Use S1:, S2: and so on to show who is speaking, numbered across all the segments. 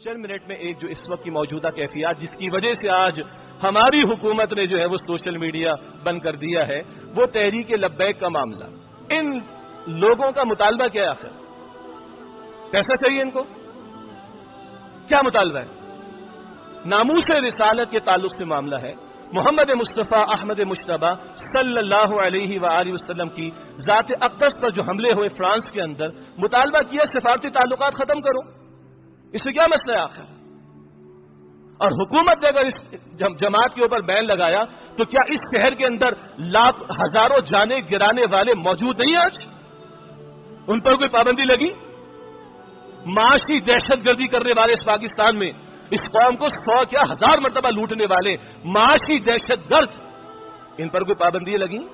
S1: چند منٹ میں ایک جو اس وقت کی موجودہ کیفیات جس کی وجہ سے آج ہماری حکومت نے جو ہے وہ سوشل میڈیا بند کر دیا ہے، وہ تحریک لبیک کا معاملہ. ان لوگوں کا مطالبہ کیا ہے آخر؟ کیسا چاہیے ان کو؟ کیا مطالبہ ہے؟ ناموس رسالت کے تعلق سے معاملہ ہے. محمد مصطفیٰ احمد مجتبیٰ صلی اللہ علیہ وآلہ وسلم کی ذات اقدس پر جو حملے ہوئے فرانس کے اندر، مطالبہ کیا سفارتی تعلقات ختم کرو. اس سے کیا مسئلہ ہے آخر؟ اور حکومت نے اگر اس جماعت کے اوپر بین لگایا تو کیا اس شہر کے اندر ہزاروں جانیں گرانے والے موجود نہیں آج؟ ان پر کوئی پابندی لگی؟ معاشی دہشت گردی کرنے والے اس پاکستان میں، اس قوم کو 100 کیا 1000 مرتبہ لوٹنے والے معاشی دہشت گرد، ان پر کوئی پابندی لگی؟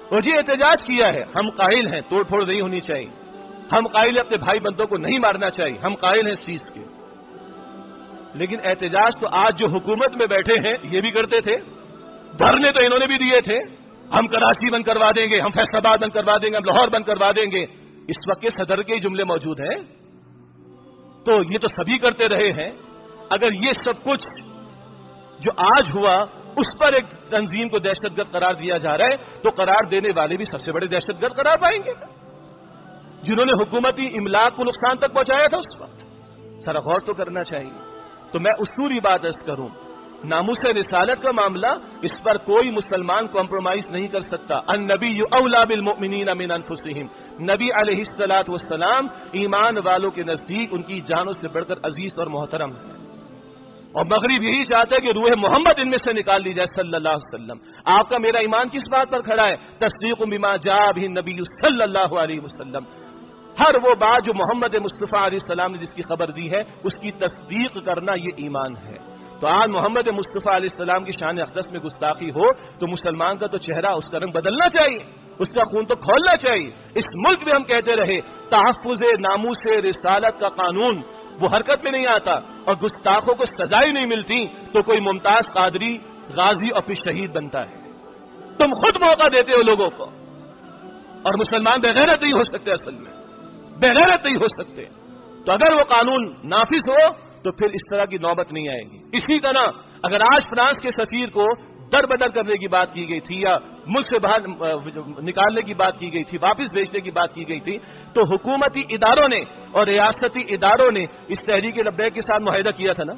S1: اور جی احتجاج کیا ہے، ہم قائل ہیں توڑ پھوڑ نہیں ہونی چاہیے، ہم قائل ہیں اپنے بھائی بندوں کو نہیں مارنا چاہیے، ہم قائل ہیں اس چیز کے. لیکن احتجاج تو آج جو حکومت میں بیٹھے ہیں یہ بھی کرتے تھے، دھرنے تو انہوں نے بھی دیے تھے، ہم کراچی بند کروا دیں گے، ہم فیصل آباد بند کروا دیں گے، ہم لاہور بند کروا دیں گے. اس وقت کے صدر کے جملے موجود ہیں. تو یہ تو سبھی کرتے رہے ہیں. اگر یہ سب کچھ جو آج ہوا اس پر ایک تنظیم کو دہشت گرد قرار دیا جا رہا ہے تو قرار دینے والے بھی سب سے بڑے دہشت گرد قرار پائیں گے جنہوں نے حکومتی املاک کو نقصان تک پہنچایا تھا. اس وقت ذرا غور تو کرنا چاہیے. تو میں اسطوری بات عرض کروں، ناموس رسالت کا معاملہ، اس پر کوئی مسلمان کمپرومائز نہیں کر سکتا. النبی اولی بالمؤمنین من انفسہم، نبی علیہ الصلوۃ والسلام ایمان والوں کے نزدیک ان کی جانوں سے بڑھ کر عزیز اور محترم ہے. اور مغرب یہی چاہتا ہے کہ روح محمد ان میں سے نکال لی جائے صلی اللہ علیہ وسلم. آپ کا میرا ایمان کس بات پر کھڑا ہے؟ تصدیق بما جاء بہ النبی صلی اللہ علیہ وسلم. ہر وہ بات جو محمد مصطفیٰ علیہ السلام نے جس کی خبر دی ہے اس کی تصدیق کرنا یہ ایمان ہے. تو آج محمد مصطفیٰ علیہ السلام کی شان اقدس میں گستاخی ہو تو مسلمان کا تو چہرہ، اس کا رنگ بدلنا چاہیے، اس کا خون تو کھولنا چاہیے. اس ملک میں ہم کہتے رہے تحفظ ناموس رسالت کا قانون وہ حرکت میں نہیں آتا اور گستاخوں کو سزائیں نہیں ملتی تو کوئی ممتاز قادری غازی اور پھر شہید بنتا ہے. تم خود موقع دیتے ہو لوگوں کو. اور مسلمان بغیرت نہیں ہو سکتے، اصل میں بغیرت نہیں ہو سکتے. تو اگر وہ قانون نافذ ہو تو پھر اس طرح کی نوبت نہیں آئے گی. اسی طرح اگر آج فرانس کے سفیر کو در بدر کرنے کی بات کی گئی تھی یا ملک سے باہر نکالنے کی بات کی گئی تھی، واپس بھیجنے کی بات کی گئی تھی، تو حکومتی اداروں نے اور ریاستی اداروں نے اس تحریک لبیک کے ساتھ معاہدہ کیا تھا نا.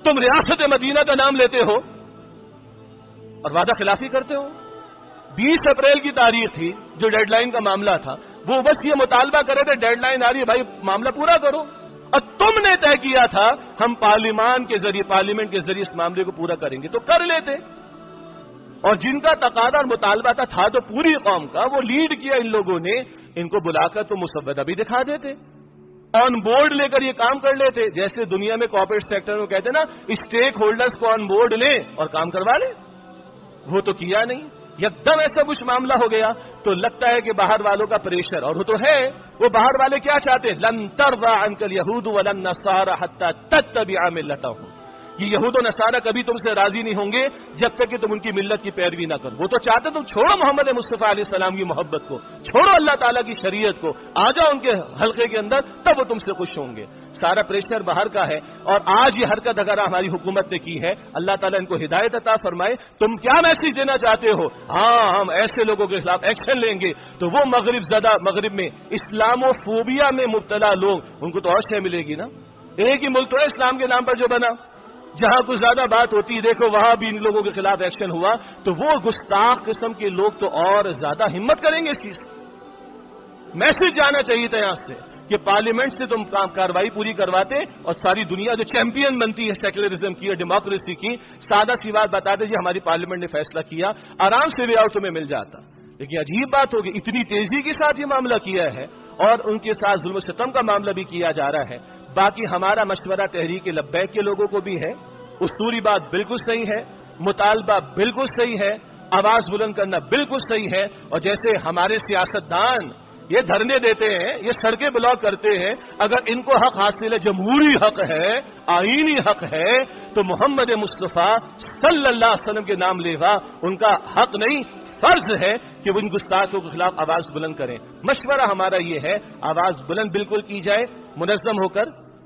S1: تم ریاست مدینہ کا نام لیتے ہو اور وعدہ خلافی کرتے ہو. 20 اپریل کی تاریخ تھی جو ڈیڈ لائن کا معاملہ تھا، وہ بس یہ مطالبہ کرے تھے ڈیڈ لائن آ رہی ہے بھائی معاملہ پورا کرو. اور تم نے طے کیا تھا ہم پارلیمنٹ کے ذریعے اس معاملے کو پورا کریں گے، تو کر لیتے. اور جن کا تقاضا اور مطالبہ تھا تو پوری قوم کا، وہ لیڈ کیا ان لوگوں نے. ان کو بلا کر تو مسودہ بھی دکھا دیتے، آن بورڈ لے کر یہ کام کر لیتے. جیسے دنیا میں کارپوریٹ سیکٹر میں کہتے ہیں نا اسٹیک ہولڈرز کو آن بورڈ لیں اور کام کروا لیں. وہ تو کیا نہیں. یکدم ایسا کچھ معاملہ ہو گیا تو لگتا ہے کہ باہر والوں کا پریشر، اور وہ تو ہے. وہ باہر والے کیا چاہتے ہیں؟ لن ترضى عنك اليهود ولا النصارى حتى تتبع ملتهم. یہ یہود و نصارہ کبھی تم سے راضی نہیں ہوں گے جب تک کہ تم ان کی ملت کی پیروی نہ کرو. وہ تو چاہتے تم چھوڑو محمد مصطفیٰ علیہ السلام کی محبت کو، چھوڑو اللہ تعالیٰ کی شریعت کو، آ جاؤ ان کے حلقے کے اندر، تب وہ تم سے خوش ہوں گے. سارا پریشر باہر کا ہے. اور آج یہ حرکت اگر ہماری حکومت نے کی ہے، اللہ تعالیٰ ان کو ہدایت عطا فرمائے. تم کیا میسج دینا چاہتے ہو؟ ہاں ہم ایسے لوگوں کے خلاف ایکشن لیں گے. تو وہ مغرب میں اسلامو فوبیا میں مبتلا لوگ، ان کو تو اور شے ملے گی نا. ایک ہی ملک تو ہے اسلام کے نام پر جو بنا، جہاں کچھ زیادہ بات ہوتی ہے دیکھو وہاں بھی ان لوگوں کے خلاف ایکشن ہوا. تو وہ گستاخ قسم کے لوگ تو اور زیادہ ہمت کریں گے اس چیز. میسج جانا چاہیے تھا یہاں سے کہ پارلیمنٹ سے تم کاروائی پوری کرواتے اور ساری دنیا جو چیمپئن بنتی ہے سیکولرزم کی اور ڈیموکریسی کی، سادہ سی بات بتاتے جی ہماری پارلیمنٹ نے فیصلہ کیا، آرام سے وے آؤٹ تمہیں مل جاتا. لیکن عجیب بات ہوگی اتنی تیزی کے ساتھ یہ معاملہ کیا ہے اور ان کے ساتھ ظلم و ستم کا معاملہ بھی کیا جا رہا ہے. باقی ہمارا مشورہ تحریک لبیک کے لوگوں کو بھی ہے. اسطوری بات بالکل صحیح ہے، مطالبہ بالکل صحیح ہے، آواز بلند کرنا بالکل صحیح ہے. اور جیسے ہمارے سیاستدان یہ دھرنے دیتے ہیں، یہ سڑکیں بلاک کرتے ہیں، اگر ان کو حق حاصل ہے، جمہوری حق ہے، آئینی حق ہے، تو محمد مصطفیٰ صلی اللہ علیہ وسلم کے نام لیوا ان کا حق نہیں، فرض ہے کہ وہ ان گستاخوں کے خلاف آواز بلند کریں. مشورہ ہمارا یہ ہے آواز بلند بالکل کی جائے، منظم ہو کر،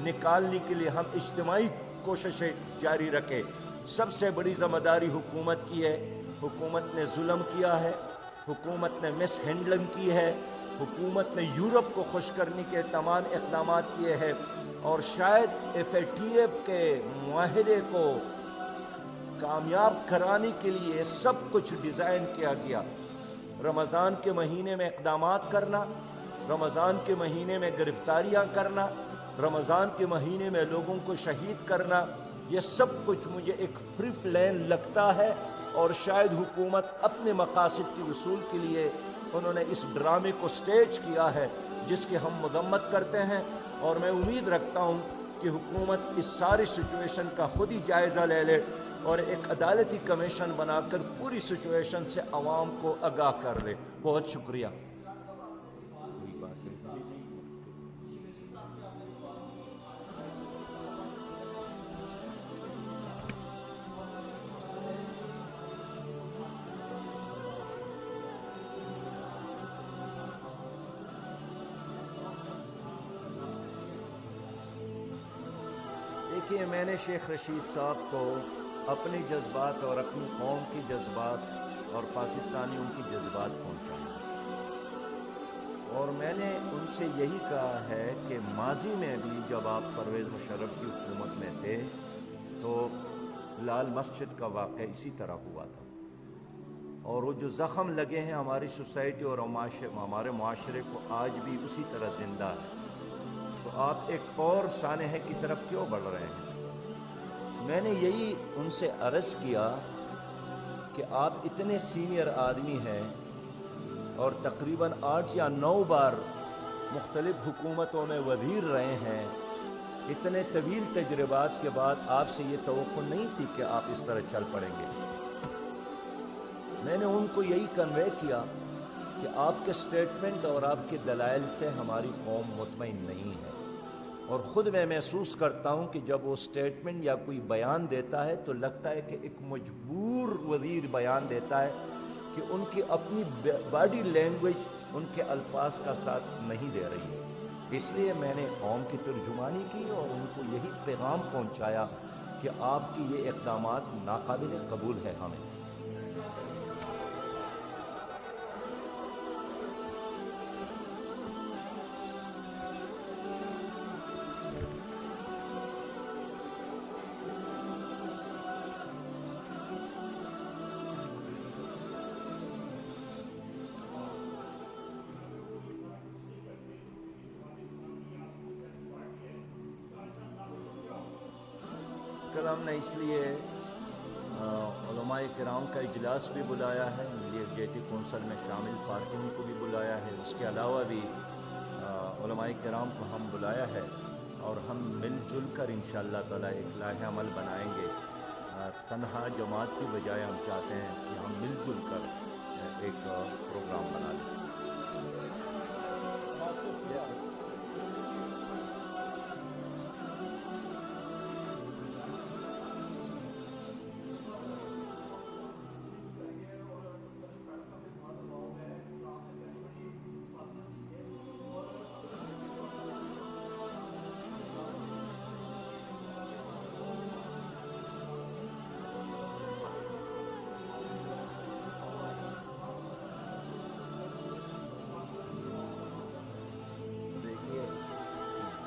S2: نکالنے کے لیے ہم اجتماعی کوششیں جاری رکھیں۔ سب سے بڑی ذمہ داری حکومت کی ہے۔ حکومت نے ظلم کیا ہے، حکومت نے مس ہینڈلنگ کی ہے، حکومت نے یورپ کو خوش کرنے کے تمام اقدامات کیے ہیں، اور شاید FATF کے معاہدے کو کامیاب کرانے کے لیے سب کچھ ڈیزائن کیا گیا۔ رمضان کے مہینے میں اقدامات کرنا، رمضان کے مہینے میں گرفتاریاں کرنا، رمضان کے مہینے میں لوگوں کو شہید کرنا، یہ سب کچھ مجھے ایک پری پلان لگتا ہے، اور شاید حکومت اپنے مقاصد کے وصول کے لیے انہوں نے اس ڈرامے کو سٹیج کیا ہے، جس کی ہم مذمت کرتے ہیں۔ اور میں امید رکھتا ہوں کہ حکومت اس ساری سچویشن کا خود ہی جائزہ لے لے اور ایک عدالتی کمیشن بنا کر پوری سچویشن سے عوام کو آگاہ کر دے۔ بہت شکریہ۔ دیکھیے، میں نے شیخ رشید صاحب کو اپنے جذبات اور اپنی قوم کی جذبات اور پاکستانیوں کی جذبات پہنچائے، اور میں نے ان سے یہی کہا ہے کہ ماضی میں بھی جب آپ پرویز مشرف کی حکومت میں تھے تو لال مسجد کا واقعہ اسی طرح ہوا تھا، اور وہ جو زخم لگے ہیں ہماری سوسائٹی اور ہمارے معاشرے کو آج بھی اسی طرح زندہ ہے، تو آپ ایک اور سانحے کی طرف کیوں بڑھ رہے ہیں؟ میں نے یہی ان سے عرض کیا کہ آپ اتنے سینئر آدمی ہیں اور تقریباً 8 یا 9 بار مختلف حکومتوں میں وزیر رہے ہیں، اتنے طویل تجربات کے بعد آپ سے یہ توقع نہیں تھی کہ آپ اس طرح چل پڑیں گے۔ میں نے ان کو یہی کنوے کیا کہ آپ کے سٹیٹمنٹ اور آپ کے دلائل سے ہماری قوم مطمئن نہیں ہے، اور خود میں محسوس کرتا ہوں کہ جب وہ سٹیٹمنٹ یا کوئی بیان دیتا ہے تو لگتا ہے کہ ایک مجبور وزیر بیان دیتا ہے، کہ ان کی اپنی باڈی لینگویج ان کے الفاظ کا ساتھ نہیں دے رہی ہے۔ اس لیے میں نے قوم کی ترجمانی کی اور ان کو یہی پیغام پہنچایا کہ آپ کی یہ اقدامات ناقابل قبول ہے ہمیں۔ کل ہم نے اس لیے علماء کرام کا اجلاس بھی بلایا ہے، ملی یکجہتی کونسل میں شامل فارغین کو بھی بلایا ہے، اس کے علاوہ بھی علماء کرام کو ہم بلایا ہے، اور ہم مل جل کر انشاءاللہ تعالی ایک لائحہ عمل بنائیں گے۔ تنہا جماعت کی بجائے ہم چاہتے ہیں کہ ہم مل جل کر ایک پروگرام بنا لیں۔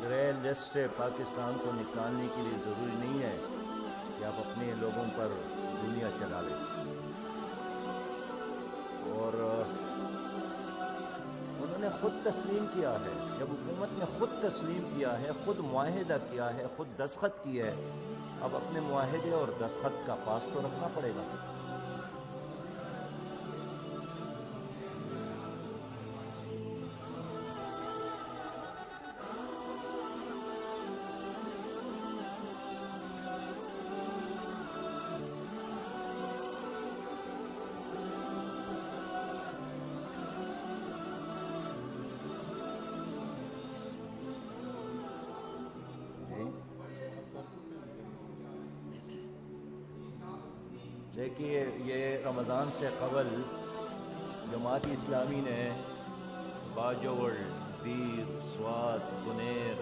S2: گرے لسٹ پاکستان کو نکالنے کے لیے ضروری نہیں ہے کہ آپ اپنے لوگوں پر دنیا چلا لیں، اور انہوں نے خود تسلیم کیا ہے، جب حکومت نے خود تسلیم کیا ہے، خود معاہدہ کیا ہے، خود دستخط کی ہے، اب اپنے معاہدے اور دستخط کا پاس تو رکھنا پڑے گا۔ دیکھیے، یہ رمضان سے قبل جماعت اسلامی نے باجوڑ، بیر، سوات، بنیر،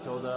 S2: 14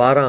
S3: 12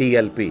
S3: TLP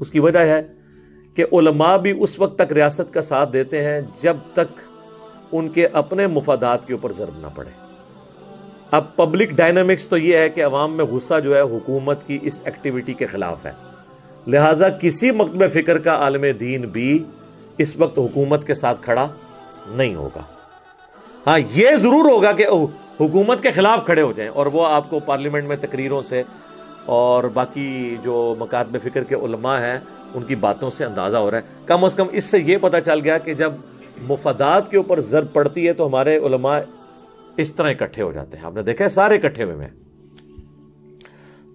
S3: اس کی وجہ ہے کہ علماء بھی اس وقت تک ریاست کا ساتھ دیتے ہیں جب تک ان کے اپنے مفادات کے اوپر ضرب نہ پڑے. اب پبلک ڈائنامکس تو یہ ہے کہ عوام میں غصہ جو ہے حکومت کی اس ایکٹیویٹی کے خلاف ہے، لہٰذا کسی مکتب فکر کا عالم دین بھی اس وقت حکومت کے ساتھ کھڑا نہیں ہوگا. ہاں یہ ضرور ہوگا کہ حکومت کے خلاف کھڑے ہو جائیں، اور وہ آپ کو پارلیمنٹ میں تقریروں سے اور باقی جو مکاتب فکر کے علماء ہیں ان کی باتوں سے اندازہ ہو رہا ہے. کم از کم اس سے یہ پتہ چل گیا کہ جب مفادات کے اوپر ضرب پڑتی ہے تو ہمارے علماء اس طرح اکٹھے ہو جاتے ہیں. آپ نے دیکھا ہے سارے اکٹھے ہوئے ہیں.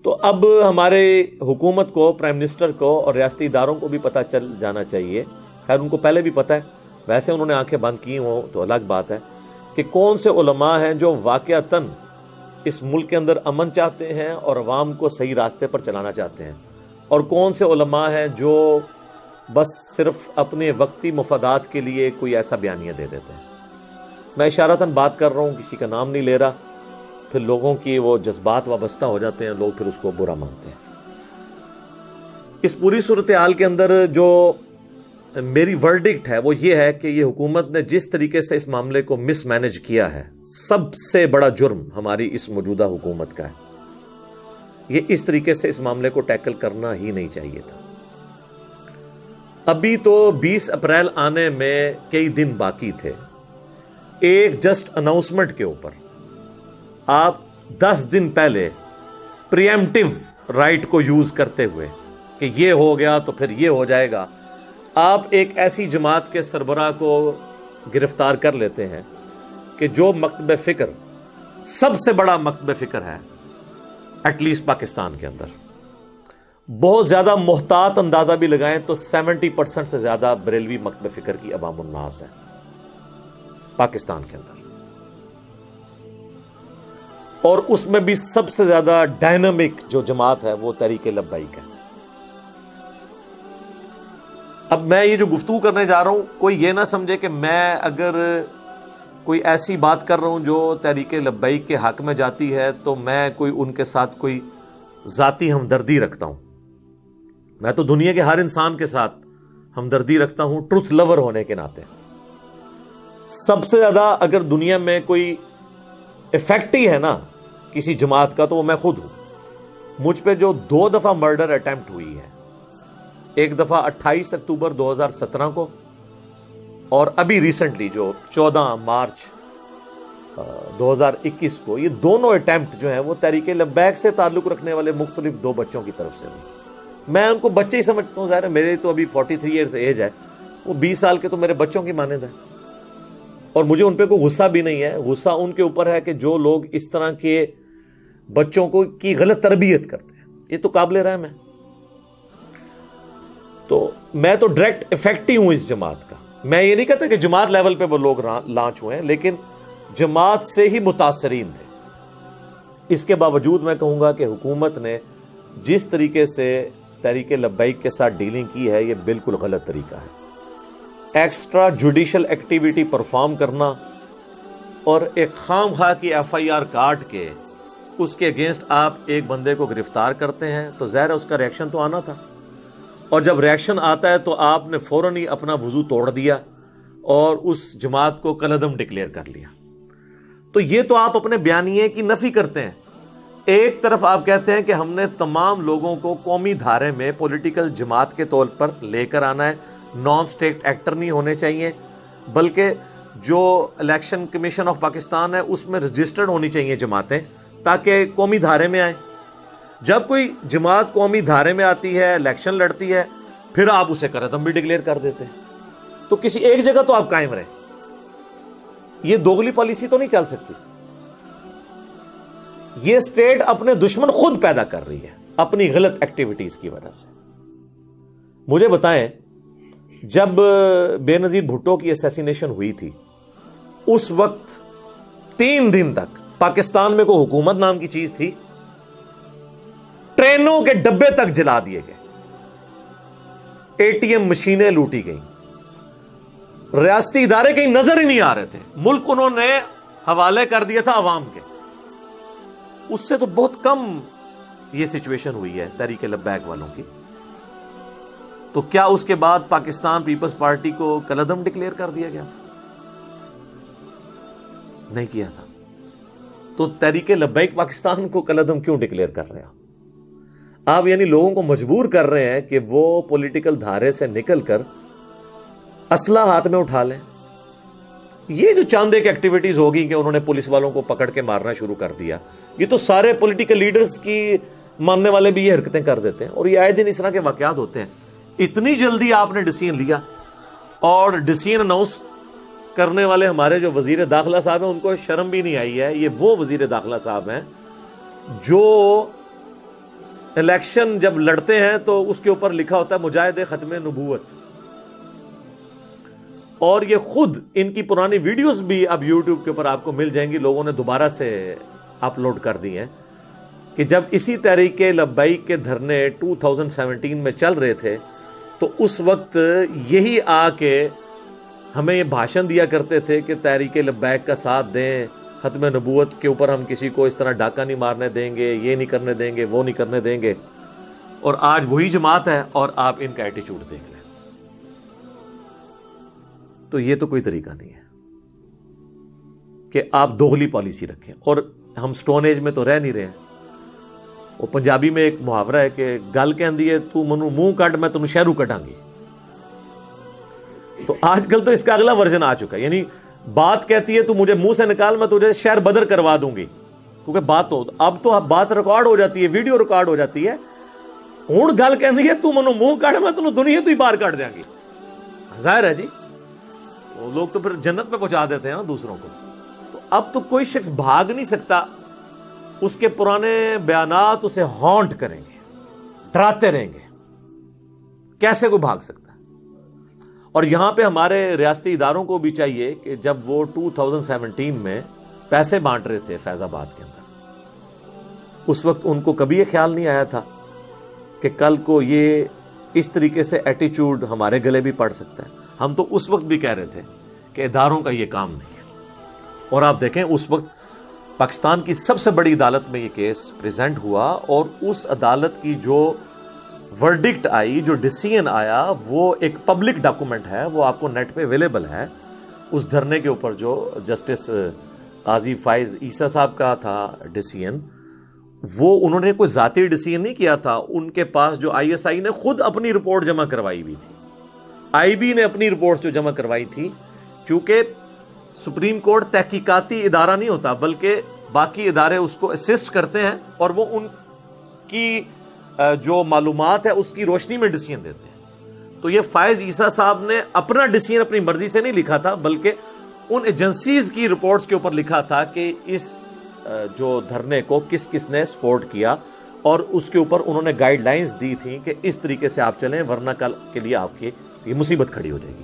S3: تو اب ہمارے حکومت کو، پرائم منسٹر کو اور ریاستی اداروں کو بھی پتہ چل جانا چاہیے، خیر ان کو پہلے بھی پتہ ہے، ویسے انہوں نے آنکھیں بند کی ہوں تو الگ بات ہے، کہ کون سے علماء ہیں جو واقعتاً اس ملک کے اندر امن چاہتے ہیں اور عوام کو صحیح راستے پر چلانا چاہتے ہیں، اور کون سے علماء ہیں جو بس صرف اپنے وقتی مفادات کے لیے کوئی ایسا بیانیہ دے دیتے ہیں. میں اشارتاً بات کر رہا ہوں، کسی کا نام نہیں لے رہا، پھر لوگوں کی وہ جذبات وابستہ ہو جاتے ہیں، لوگ پھر اس کو برا مانتے ہیں. اس پوری صورتحال کے اندر جو میری ورڈکٹ ہے وہ یہ ہے کہ یہ حکومت نے جس طریقے سے اس معاملے کو مس مینج کیا ہے، سب سے بڑا جرم ہماری اس موجودہ حکومت کا ہے. یہ اس طریقے سے اس معاملے کو ٹیکل کرنا ہی نہیں چاہیے تھا. ابھی تو 20 اپریل آنے میں کئی دن باقی تھے. ایک جسٹ اناؤنسمنٹ کے اوپر آپ 10 دن پہلے پریمپٹیو رائٹ کو یوز کرتے ہوئے کہ یہ ہو گیا تو پھر یہ ہو جائے گا، آپ ایک ایسی جماعت کے سربراہ کو گرفتار کر لیتے ہیں کہ جو مکتب فکر سب سے بڑا مکتب فکر ہے ایٹ لیسٹ پاکستان کے اندر. بہت زیادہ محتاط اندازہ بھی لگائیں تو 70% سے زیادہ بریلوی مکتب فکر کی عوام الناس ہے پاکستان کے اندر، اور اس میں بھی سب سے زیادہ ڈائنامک جو جماعت ہے وہ تحریک لبیک ہے. اب میں یہ جو گفتگو کرنے جا رہا ہوں، کوئی یہ نہ سمجھے کہ میں اگر کوئی ایسی بات کر رہا ہوں جو تحریک لبیک کے حق میں جاتی ہے تو میں کوئی ان کے ساتھ کوئی ذاتی ہمدردی رکھتا ہوں. میں تو دنیا کے ہر انسان کے ساتھ ہمدردی رکھتا ہوں ٹروتھ لور ہونے کے ناطے. سب سے زیادہ اگر دنیا میں کوئی افیکٹ ہی ہے نا کسی جماعت کا تو وہ میں خود ہوں. مجھ پہ جو 2 دفعہ مرڈر اٹیمپٹ ہوئی ہے، ایک دفعہ 28 اکتوبر 2017 کو، اور ابھی ریسنٹلی جو 14 مارچ 2021 کو، یہ دونوں اٹیمپٹ جو ہیں وہ تحریک لبیک سے تعلق رکھنے والے مختلف 2 بچوں کی طرف سے ہوئی. میں ان کو بچے ہی سمجھتا ہوں، ظاہر ہے میرے تو ابھی 43 ایئرز ایج ہے، وہ 20 سال کے تو میرے بچوں کی مانند ہیں، اور مجھے ان پہ کوئی غصہ بھی نہیں ہے. غصہ ان کے اوپر ہے کہ جو لوگ اس طرح کے بچوں کو کی غلط تربیت کرتے ہیں. یہ تو قابل رحم ہے. تو میں تو ڈائریکٹ افیکٹ ہی ہوں اس جماعت کا. میں یہ نہیں کہتا کہ جماعت لیول پہ وہ لوگ لانچ ہوئے ہیں، لیکن جماعت سے ہی متاثرین تھے. اس کے باوجود میں کہوں گا کہ حکومت نے جس طریقے سے تحریک لبیک کے ساتھ ڈیلنگ کی ہے یہ بالکل غلط طریقہ ہے. ایکسٹرا جوڈیشل ایکٹیویٹی پرفارم کرنا اور ایک خام خواہ کی FIR کاٹ کے اس کے اگینسٹ آپ ایک بندے کو گرفتار کرتے ہیں تو ظاہر ہے اس کا ریئیکشن تو آنا تھا، اور جب ریئیکشن آتا ہے تو آپ نے فوراً ہی اپنا وضو توڑ دیا اور اس جماعت کو کالعدم ڈکلیئر کر لیا. تو یہ تو آپ اپنے بیانیے کی نفی کرتے ہیں. ایک طرف آپ کہتے ہیں کہ ہم نے تمام لوگوں کو قومی دھارے میں پولیٹیکل جماعت کے طور پر لے کر آنا ہے، نان اسٹیٹ ایکٹر نہیں ہونے چاہیے، بلکہ جو الیکشن کمیشن آف پاکستان ہے اس میں رجسٹرڈ ہونی چاہیے جماعتیں تاکہ قومی دھارے میں آئیں. جب کوئی جماعت قومی دھارے میں آتی ہے، الیکشن لڑتی ہے، پھر آپ اسے کالعدم بھی ڈکلیئر کر دیتے ہیں. تو کسی ایک جگہ تو آپ قائم رہیں. یہ دوگلی پالیسی تو نہیں چل سکتی. یہ اسٹیٹ اپنے دشمن خود پیدا کر رہی ہے اپنی غلط ایکٹیویٹیز کی وجہ سے. مجھے بتائیں جب بے نظیر بھٹو کی اسیسینیشن ہوئی تھی اس وقت 3 دن تک پاکستان میں کوئی حکومت نام کی چیز تھی؟ ٹرینوں کے ڈبے تک جلا دیے گئے، ATM مشینیں لوٹی گئیں، ریاستی ادارے کہیں نظر ہی نہیں آ رہے تھے، ملک انہوں نے حوالے کر دیا تھا عوام کے. اس سے تو بہت کم یہ سچویشن ہوئی ہے تحریک لبیک والوں کی. تو کیا اس کے بعد پاکستان پیپلز پارٹی کو کالعدم ڈکلیئر کر دیا گیا تھا؟ نہیں کیا تھا. تو تحریک لبیک پاکستان کو کالعدم کیوں ڈکلیئر کر رہے ہیں آپ؟ یعنی لوگوں کو مجبور کر رہے ہیں کہ وہ پولیٹیکل دھارے سے نکل کر اسلحہ ہاتھ میں اٹھا لیں. یہ جو چاند ایک ایکٹیویٹیز ہوگی کہ انہوں نے پولیس والوں کو پکڑ کے مارنا شروع کر دیا، یہ تو سارے پولیٹیکل لیڈرز کی ماننے والے بھی یہ حرکتیں کر دیتے ہیں، اور یہ آئے دن اس طرح کے واقعات ہوتے ہیں. اتنی جلدی آپ نے ڈیسیژن لیا، اور ڈیسیژن اناؤنس کرنے والے ہمارے جو وزیر داخلہ صاحب ہیں ان کو شرم بھی نہیں آئی ہے. یہ وہ وزیر داخلہ صاحب ہیں جو الیکشن جب لڑتے ہیں تو اس کے اوپر لکھا ہوتا ہے مجاہد ختم نبوت، اور یہ خود ان کی پرانی ویڈیوز بھی اب یوٹیوب کے اوپر آپ کو مل جائیں گی، لوگوں نے دوبارہ سے اپلوڈ کر دی ہیں کہ جب اسی تحریک لبیک کے دھرنے 2017 میں چل رہے تھے تو اس وقت یہی آ کے ہمیں یہ بھاشن دیا کرتے تھے کہ تحریک لبیک کا ساتھ دیں، ختم نبوت کے اوپر ہم کسی کو اس طرح ڈاکہ نہیں مارنے دیں گے، یہ نہیں کرنے دیں گے، وہ نہیں کرنے دیں گے. اور آج وہی جماعت ہے اور آپ ان کا ایٹیچیوڈ دیکھ لیں. تو یہ تو کوئی طریقہ نہیں ہے کہ آپ دوغلی پالیسی رکھیں. اور ہم سٹون ایج میں تو رہ نہیں رہے ہیں. وہ پنجابی میں ایک محاورہ ہے کہ گل کہندی ہے تو منو منہ کٹ میں تمہیں شہرو کٹاں گی. تو آج کل تو اس کا اگلا ورژن آ چکا ہے، یعنی بات کہتی ہے تو مجھے منہ سے نکال، میں تجھے شہر بدر کروا دوں گی. کیونکہ بات تو اب تو بات ریکارڈ ہو جاتی ہے، ویڈیو ریکارڈ ہو جاتی ہے. ہوں گل کہندی ہے تو منو منہ کٹ میں تمہیں دنیا تو ہی باہر کٹ دیاں گی. ظاہر ہے جی وہ لوگ تو پھر جنت میں پہنچا دیتے ہیں نا دوسروں کو. تو اب تو کوئی شخص بھاگ نہیں سکتا، اس کے پرانے بیانات اسے ہانٹ کریں گے، ڈراتے رہیں گے. کیسے کوئی بھاگ سکتا ہے؟ اور یہاں پہ ہمارے ریاستی اداروں کو بھی چاہیے کہ جب وہ 2017 میں پیسے بانٹ رہے تھے فیض آباد کے اندر، اس وقت ان کو کبھی یہ خیال نہیں آیا تھا کہ کل کو یہ اس طریقے سے ایٹیچیوڈ ہمارے گلے بھی پڑ سکتا ہے. ہم تو اس وقت بھی کہہ رہے تھے کہ اداروں کا یہ کام نہیں ہے. اور آپ دیکھیں اس وقت پاکستان کی سب سے بڑی عدالت میں یہ کیس پریزنٹ ہوا، اور اس عدالت کی جو ورڈکٹ آئی، جو ڈیسیژن آیا، وہ ایک پبلک ڈاکومنٹ ہے، وہ آپ کو نیٹ پہ اویلیبل ہے. اس دھرنے کے اوپر جو جسٹس قاضی فائز عیسیٰ صاحب کا تھا ڈیسیژن، وہ انہوں نے کوئی ذاتی ڈیسیژن نہیں کیا تھا. ان کے پاس جو ISI نے خود اپنی رپورٹ جمع کروائی ہوئی تھی، IB نے اپنی رپورٹ جو جمع کروائی تھی، چونکہ سپریم کورٹ تحقیقاتی ادارہ نہیں ہوتا بلکہ باقی ادارے اس کو اسسٹ کرتے ہیں، اور وہ ان کی جو معلومات ہے اس کی روشنی میں ڈیسیژن دیتے ہیں. تو یہ فائز عیسیٰ صاحب نے اپنا ڈیسیژن اپنی مرضی سے نہیں لکھا تھا، بلکہ ان ایجنسیز کی رپورٹس کے اوپر لکھا تھا کہ اس جو دھرنے کو کس کس نے سپورٹ کیا، اور اس کے اوپر انہوں نے گائیڈ لائنز دی تھیں کہ اس طریقے سے آپ چلیں ورنہ کل کے لیے آپ کی یہ مصیبت کھڑی ہو جائے گی.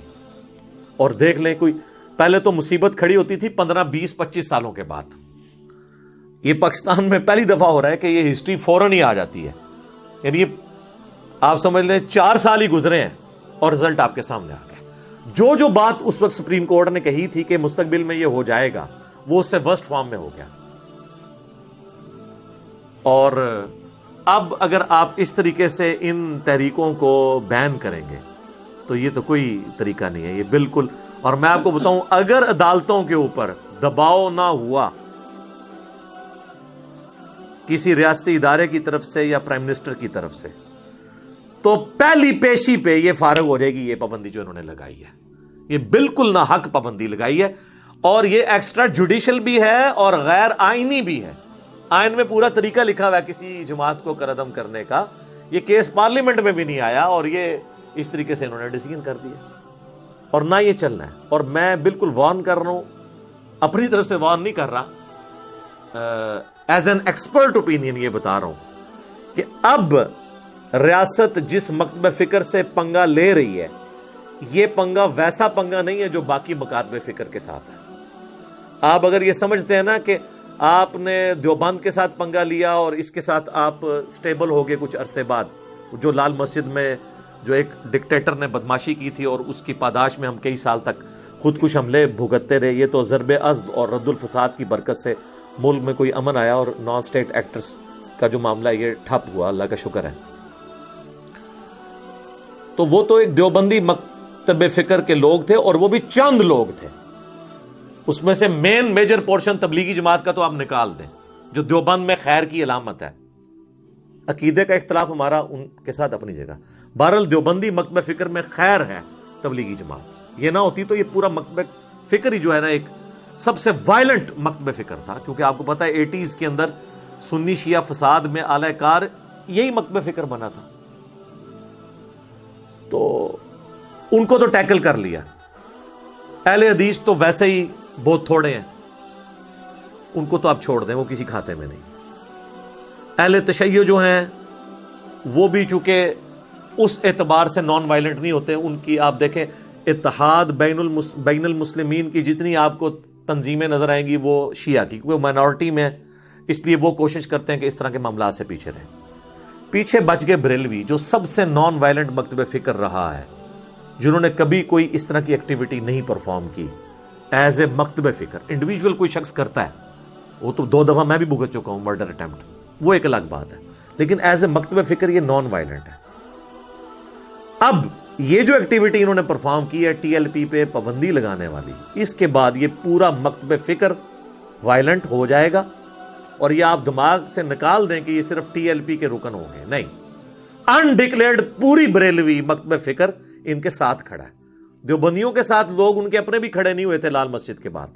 S3: اور دیکھ لیں کوئی پہلے تو مصیبت کھڑی ہوتی تھی 15 20 25 سالوں کے بعد. یہ پاکستان میں پہلی دفعہ ہو رہا ہے کہ یہ ہسٹری فوراً ہی آ جاتی ہے. یعنی آپ سمجھ لیں 4 سال ہی گزرے ہیں اور رزلٹ آپ کے سامنے آ گئے. جو بات اس وقت سپریم کورٹ نے کہی تھی کہ مستقبل میں یہ ہو جائے گا، وہ اس سے ورسٹ فارم میں ہو گیا. اور اب اگر آپ اس طریقے سے ان تحریکوں کو بین کریں گے تو یہ تو کوئی طریقہ نہیں ہے، یہ بالکل. اور میں آپ کو بتاؤں، اگر عدالتوں کے اوپر دباؤ نہ ہوا کسی ریاستی ادارے کی طرف سے یا پرائم منسٹر کی طرف سے، تو پہلی پیشی پہ یہ فارغ ہو جائے گی. یہ پابندی جو انہوں نے لگائی ہے، یہ بالکل ناحق پابندی لگائی ہے، اور یہ ایکسٹرا جوڈیشل بھی ہے اور غیر آئینی بھی ہے. آئین میں پورا طریقہ لکھا ہوا ہے کسی جماعت کو کالعدم کرنے کا. یہ کیس پارلیمنٹ میں بھی نہیں آیا، اور یہ اس طریقے سے انہوں نے ڈیسیژن کر دیا، اور نہ یہ چلنا ہے. اور میں بالکل وارن کر رہا ہوں، اپنی طرف سے وارن نہیں کر رہا، ایز این ایکسپرٹ اوپینین یہ بتا رہا ہوں کہ اب ریاست جس مکتب فکر سے پنگا لے رہی ہے، یہ پنگا ویسا پنگا نہیں ہے جو باقی مکاتب فکر کے ساتھ ہے. آپ اگر یہ سمجھتے ہیں نا کہ آپ نے دیوبند کے ساتھ پنگا لیا اور اس کے ساتھ آپ سٹیبل ہو گئے کچھ عرصے بعد، جو لال مسجد میں جو ایک ڈکٹیٹر نے بدماشی کی تھی اور اس کی پاداش میں ہم کئی سال تک خودکش حملے بھگتتے رہے، یہ تو ضرب عضب اور رد الفساد کی برکت سے ملک میں کوئی امن آیا اور نان سٹیٹ ایکٹرز کا جو معاملہ یہ ٹھپ ہوا، اللہ کا شکر ہے. تو وہ تو ایک دیوبندی مکتب فکر کے لوگ تھے، اور وہ بھی چند لوگ تھے، اس میں سے مین میجر پورشن تبلیغی جماعت کا تو آپ نکال دیں، جو دیوبند میں خیر کی علامت ہے۔ عقیدے کا اختلاف ہمارا ان کے ساتھ اپنی جگہ، بہرحال دیوبندی مکتب فکر میں خیر ہے تبلیغی جماعت، یہ نہ ہوتی تو یہ پورا مکتب فکر ہی جو ہے نا ایک سب سے وائلنٹ مکتب فکر تھا، کیونکہ آپ کو پتا ہے 80s کے اندر سنی شیعہ فساد میں اعلی کار یہی مکتب فکر بنا تھا، تو ان کو تو ٹیکل کر لیا۔ اہل حدیث تو ویسے ہی بہت تھوڑے ہیں، ان کو تو آپ چھوڑ دیں، وہ کسی کھاتے میں نہیں۔ اہل تشیع جو ہیں وہ بھی چونکہ اس اعتبار سے نان وائلنٹ نہیں ہوتے، ان کی آپ دیکھیں اتحاد بین المسلمین کی جتنی آپ کو تنظیمیں نظر آئیں گی وہ شیعہ کی، کیونکہ مائنورٹی میں، اس لیے وہ کوشش کرتے ہیں کہ اس طرح کے معاملات سے پیچھے رہیں۔ پیچھے بچ گئے بریلوی، جو سب سے نان وائلنٹ مکتب فکر رہا ہے، جنہوں نے کبھی کوئی اس طرح کی ایکٹیویٹی نہیں پرفارم کی ایز اے مکتب فکر۔ انڈیویجول کوئی شخص کرتا ہے، وہ تو 2 دفعہ میں بھی بھگت چکا ہوں مرڈر اٹیمپٹ، وہ ایک الگ بات ہے، لیکن ایز اے مکتب فکر یہ نان وائلنٹ ہے۔ اب یہ جو ایکٹیویٹی انہوں نے پرفارم کی ہے ٹی ایل پی پہ پابندی لگانے والی، اس کے بعد یہ پورا مکتب فکر وائلنٹ ہو جائے گا، اور یہ آپ دماغ سے نکال دیں کہ یہ صرف ٹی ایل پی کے رکن ہوں گے، نہیں، انڈکلیئرڈ پوری بریلوی مکتب فکر ان کے ساتھ کھڑا ہے۔ دیوبندیوں کے ساتھ لوگ ان کے اپنے بھی کھڑے نہیں ہوئے تھے لال مسجد کے بعد،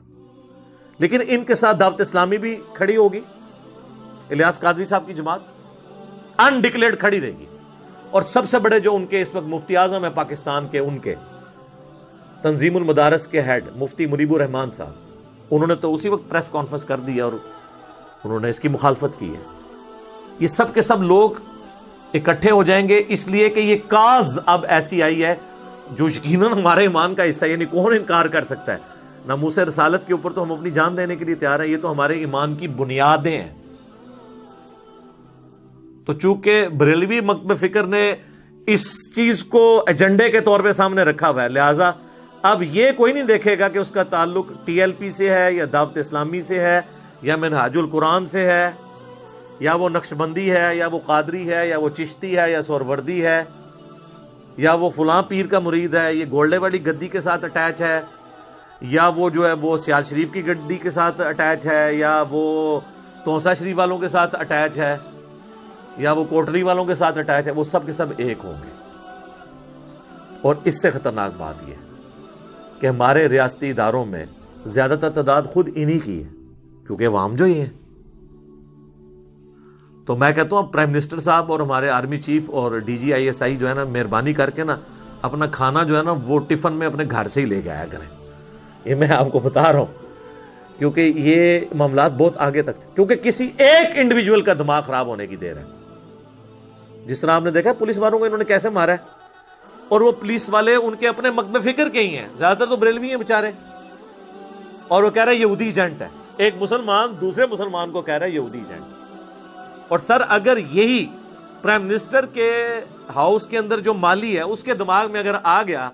S3: لیکن ان کے ساتھ دعوت اسلامی بھی کھڑی ہوگی، الیاس قادری صاحب کی جماعت انڈکلیئرڈ کھڑی رہے گی، اور سب سے بڑے جو ان کے اس وقت مفتی اعظم ہیں پاکستان کے، ان کے تنظیم المدارس کے ہیڈ مفتی منیب الرحمان صاحب، انہوں نے تو اسی وقت پریس کانفرنس کر دی اور انہوں نے اس کی مخالفت کی ہے۔ یہ سب کے سب لوگ اکٹھے ہو جائیں گے، اس لیے کہ یہ کاز اب ایسی آئی ہے جو یقیناً ہمارے ایمان کا حصہ ہے، یعنی کون انکار کر سکتا ہے؟ ناموس رسالت کے اوپر تو ہم اپنی جان دینے کے لیے تیار ہیں، یہ تو ہمارے ایمان کی بنیادیں ہیں۔ تو چونکہ بریلوی مکتب فکر نے اس چیز کو ایجنڈے کے طور پہ سامنے رکھا ہوا ہے، لہٰذا اب یہ کوئی نہیں دیکھے گا کہ اس کا تعلق ٹی ایل پی سے ہے یا دعوت اسلامی سے ہے یا منہاج القرآن سے ہے یا وہ نقشبندی ہے یا وہ قادری ہے یا وہ چشتی ہے یا سہروردی ہے یا وہ فلاں پیر کا مرید ہے، یہ گولڈے والی گدی کے ساتھ اٹیچ ہے، یا وہ جو ہے وہ سیال شریف کی گدی کے ساتھ اٹیچ ہے، یا وہ توسا شریف والوں کے ساتھ اٹیچ ہے، یا وہ کوٹلی والوں کے ساتھ اٹیچ ہے، وہ سب کے سب ایک ہوں گے۔ اور اس سے خطرناک بات یہ کہ ہمارے ریاستی اداروں میں زیادہ تر تعداد خود انہی کی ہے، کیونکہ عوام جو ہی ہے۔ تو میں کہتا ہوں اب پرائم منسٹر صاحب اور ہمارے آرمی چیف اور D G I S I جو ہے نا، مہربانی کر کے نا اپنا کھانا جو ہے نا وہ ٹفن میں اپنے گھر سے ہی لے کے آیا کریں، یہ میں آپ کو بتا رہا ہوں، کیونکہ یہ معاملات بہت آگے تک تھے، کیونکہ کسی ایک انڈیویجول کا دماغ خراب ہونے کی دیر ہے۔ جس طرح آپ نے دیکھا پولیس والوں کو انہوں نے کیسے مارا ہے، اور وہ پولیس والے ان کے اپنے مکتب فکر کے ہی ہیں، زیادہ تر تو بریلوی ہیں بیچارے، اور وہ کہہ رہا ہے یہودی ایجنٹ ہے، ایک مسلمان دوسرے مسلمان کو کہہ رہا ہے یہودی ایجنٹ۔ اور سر اگر یہی پرائم منسٹر کے ہاؤس کے اندر جو مالی ہے اس کے دماغ میں اگر آ گیا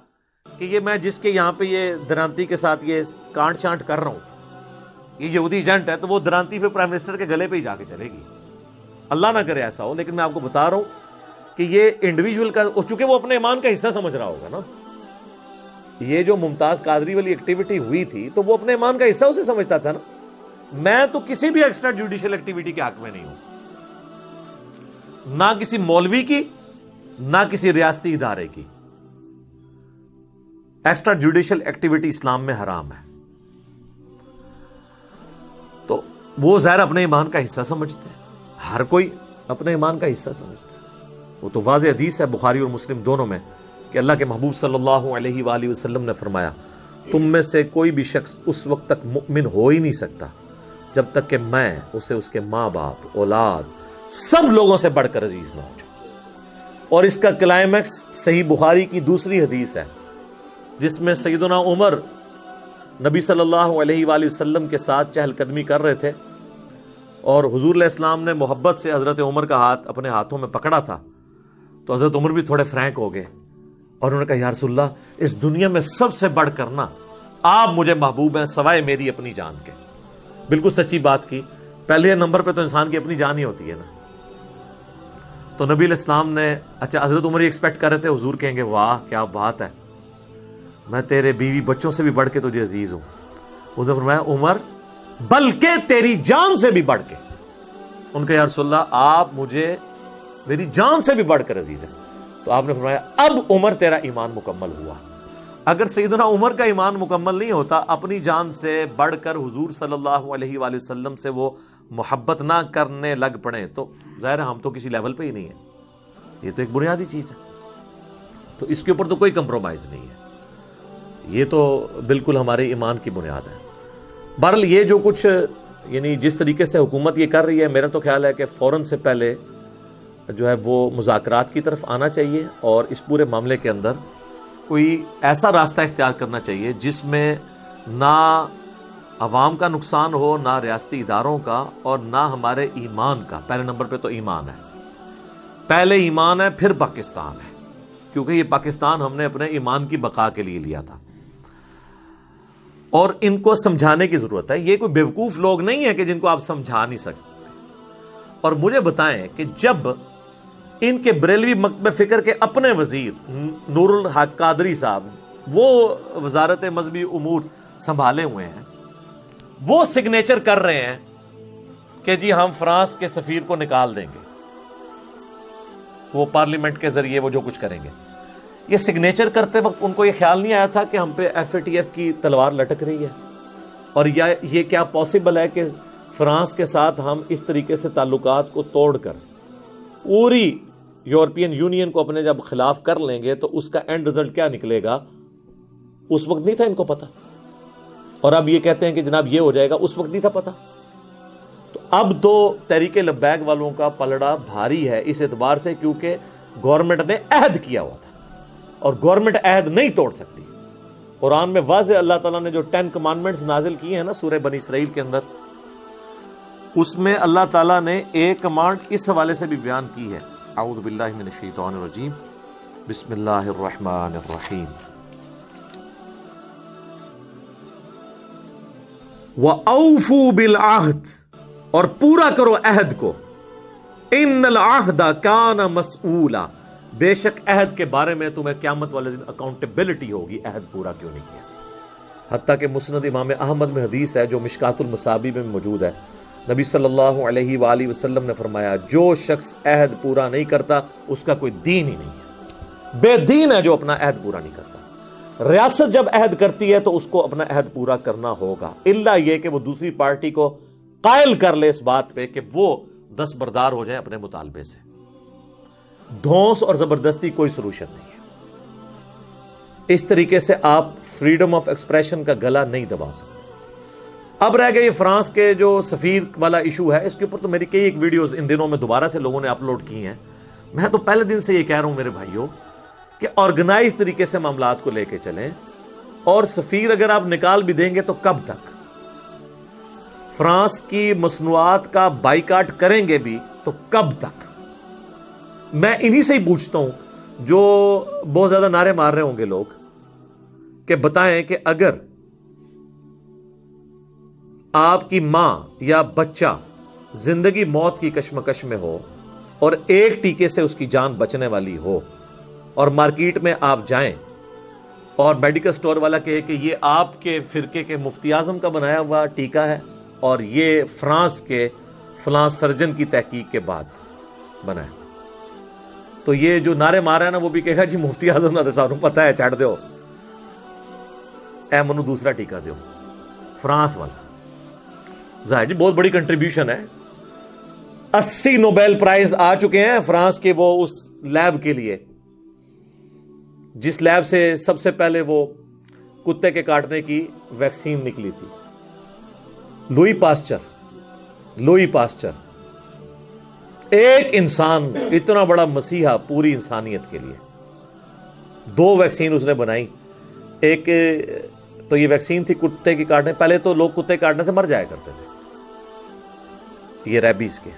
S3: کہ یہ میں جس کے یہاں پہ یہ درانتی کے ساتھ یہ کانٹ چانٹ کر رہا ہوں یہ یہودی ایجنٹ ہے، تو وہ درانتی پہ پرائم منسٹر کے گلے پہ ہی جا کے چلے گی۔ اللہ نہ کرے ایسا ہو، لیکن میں آپ کو بتا رہا ہوں کہ یہ انڈیویجول کا، چونکہ وہ اپنے ایمان کا حصہ سمجھ رہا ہوگا نا، یہ جو ممتاز قادری والی ایکٹیویٹی ہوئی تھی تو وہ اپنے ایمان کا حصہ اسے سمجھتا تھا نا۔ میں تو کسی بھی ایکسٹرا جوڈیشل ایکٹیویٹی کے حق میں نہیں ہوں، نہ کسی مولوی کی نہ کسی ریاستی ادارے کی۔ ایکسٹرا جوڈیشل ایکٹیویٹی اسلام میں حرام ہے، تو وہ ظاہر اپنے ایمان کا حصہ سمجھتے ہیں، ہر کوئی اپنے ایمان کا حصہ سمجھتا ہے۔ وہ تو واضح حدیث ہے بخاری اور مسلم دونوں میں کہ اللہ کے محبوب صلی اللہ علیہ وآلہ وسلم نے فرمایا، تم میں سے کوئی بھی شخص اس وقت تک مؤمن ہو ہی نہیں سکتا جب تک کہ میں اسے اس کے ماں باپ، اولاد، سب لوگوں سے بڑھ کر عزیز نہ ہو جاؤں۔ اور اس کا کلائمیکس صحیح بخاری کی دوسری حدیث ہے جس میں سیدنا عمر نبی صلی اللہ علیہ وآلہ وسلم کے ساتھ چہل قدمی کر رہے تھے، اور حضور علیہ السلام نے محبت سے حضرت عمر کا ہاتھ اپنے ہاتھوں میں پکڑا تھا، تو حضرت عمر بھی تھوڑے فرینک ہو گئے اور انہوں نے کہا یا رسول اللہ، اس دنیا میں سب سے بڑھ کر نا آپ مجھے محبوب ہیں سوائے میری اپنی جان کے۔ بالکل سچی بات کی، پہلے نمبر پہ تو انسان کی اپنی جان ہی ہوتی ہے نا۔ تو نبی علیہ السلام نے, اچھا حضرت عمر یہ ایکسپیکٹ کر رہے تھے حضور کہیں گے واہ کیا بات ہے, میں تیرے بیوی بچوں سے بھی بڑھ کے تجھے عزیز ہوں. انہوں نے فرمایا عمر بلکہ تیری جان سے بھی بڑھ کے. ان کا یا رسول اللہ آپ مجھے میری جان سے بھی بڑھ کر عزیز ہے. تو آپ نے فرمایا اب عمر تیرا ایمان مکمل ہوا. اگر سیدنا عمر کا ایمان مکمل نہیں ہوتا, اپنی جان سے بڑھ کر حضور صلی اللہ علیہ وآلہ وسلم سے وہ محبت نہ کرنے لگ پڑے, تو ظاہر ہے ہم تو کسی لیول پہ ہی نہیں ہیں. یہ تو ایک بنیادی چیز ہے, تو اس کے اوپر تو کوئی کمپرومائز نہیں ہے. یہ تو بالکل ہمارے ایمان کی بنیاد ہے. بہرحال یہ جو کچھ یعنی جس طریقے سے حکومت یہ کر رہی ہے, میرا تو خیال ہے کہ فوراً سے پہلے جو ہے وہ مذاکرات کی طرف آنا چاہیے, اور اس پورے معاملے کے اندر کوئی ایسا راستہ اختیار کرنا چاہیے جس میں نہ عوام کا نقصان ہو, نہ ریاستی اداروں کا, اور نہ ہمارے ایمان کا. پہلے نمبر پہ تو ایمان ہے, پہلے ایمان ہے پھر پاکستان ہے, کیونکہ یہ پاکستان ہم نے اپنے ایمان کی بقا کے لیے لیا تھا. اور ان کو سمجھانے کی ضرورت ہے. یہ کوئی بیوقوف لوگ نہیں ہے کہ جن کو آپ سمجھا نہیں سکتے. اور مجھے بتائیں کہ جب ان کے بریلوی مکتب فکر کے اپنے وزیر نور الحق قادری صاحب, وہ وزارت مذہبی امور سنبھالے ہوئے ہیں, وہ سگنیچر کر رہے ہیں کہ جی ہم فرانس کے سفیر کو نکال دیں گے, وہ پارلیمنٹ کے ذریعے وہ جو کچھ کریں گے. یہ سگنیچر کرتے وقت ان کو یہ خیال نہیں آیا تھا کہ ہم پہ ایف اے ٹی ایف کی تلوار لٹک رہی ہے, اور یہ کیا پاسبل ہے کہ فرانس کے ساتھ ہم اس طریقے سے تعلقات کو توڑ کر پوری یورپین یونین کو اپنے جب خلاف کر لیں گے تو اس کا اینڈ رزلٹ کیا نکلے گا, اس وقت نہیں تھا ان کو پتا. اور اب یہ کہتے ہیں کہ جناب یہ ہو جائے گا, اس وقت نہیں تھا پتا. تو اب تو تحریک لبیک والوں کا پلڑا بھاری ہے اس اعتبار سے کیونکہ گورنمنٹ نے عہد کیا ہوا تھا, اور گورنمنٹ عہد نہیں توڑ سکتی. قرآن میں واضح اللہ تعالیٰ نے جو 10 کمانڈمنٹس نازل کیے ہیں نا سورہ بنی اسرائیل کے اندر, اس میں اللہ تعالیٰ نے ایک کمانڈ اس حوالے سے بھی بیان کی ہے. اعوذ باللہ من الشیطان الرجیم, بسم اللہ الرحمن الرحیم. وَأَوْفُوا بِالْعَهْدِ, اور پورا کرو عہد کو. إِنَّ الْعَهْدَ كَانَ مَسْئُولًا, بے شک عہد کے بارے میں تمہیں قیامت والے دن اکاؤنٹیبلٹی ہوگی, عہد پورا کیوں نہیں کیا. حتیٰ کہ مسند امام احمد میں حدیث ہے جو مشکات المصابیح میں موجود ہے, نبی صلی اللہ علیہ وآلہ وسلم نے فرمایا جو شخص عہد پورا نہیں کرتا اس کا کوئی دین ہی نہیں ہے, بے دین ہے جو اپنا عہد پورا نہیں کرتا. ریاست جب عہد کرتی ہے تو اس کو اپنا عہد پورا کرنا ہوگا, الا یہ کہ وہ دوسری پارٹی کو قائل کر لے اس بات پہ کہ وہ دستبردار ہو جائیں اپنے مطالبے سے. دھونس اور زبردستی کوئی سلوشن نہیں ہے. اس طریقے سے آپ فریڈم آف ایکسپریشن کا گلا نہیں دبا سکتے. اب رہ گیا یہ فرانس کے جو سفیر والا ایشو ہے, اس کے اوپر تو میری کئی ایک ویڈیوز ان دنوں میں دوبارہ سے لوگوں نے اپلوڈ کی ہیں. میں تو پہلے دن سے یہ کہہ رہا ہوں میرے بھائیوں کہ آرگنائز طریقے سے معاملات کو لے کے چلیں, اور سفیر اگر آپ نکال بھی دیں گے تو کب تک؟ فرانس کی مصنوعات کا بائیکاٹ کریں گے بھی تو کب تک؟ میں انہی سے ہی پوچھتا ہوں جو بہت زیادہ نعرے مار رہے ہوں گے لوگ کہ بتائیں کہ اگر آپ کی ماں یا بچہ زندگی موت کی کشمکش میں ہو اور ایک ٹیکے سے اس کی جان بچنے والی ہو, اور مارکیٹ میں آپ جائیں اور میڈیکل سٹور والا کہے کہ یہ آپ کے فرقے کے مفتی اعظم کا بنایا ہوا ٹیکہ ہے اور یہ فرانس کے فلاں سرجن کی تحقیق کے بعد بنا ہے, تو یہ جو نعرے مار رہا ہے نا وہ بھی کہے گا جی مفتی اعظم نے سانو پتہ ہے, چھڑ دیو اے منو دوسرا ٹیکہ دیو فرانس والا. ظاہر جی بہت بڑی کنٹریبیوشن ہے, 80 نوبیل پرائز آ چکے ہیں فرانس کے وہ اس لیب کے لیے جس لیب سے سب سے پہلے وہ کتے کے کاٹنے کی ویکسین نکلی تھی. لوئی پاسچر ایک انسان, اتنا بڑا مسیحا پوری انسانیت کے لیے, 2 ویکسین اس نے بنائی. ایک تو یہ ویکسین تھی کتے کی کاٹنے, پہلے تو لوگ کتے کاٹنے سے مر جایا کرتے تھے, یہ ریبیز کے,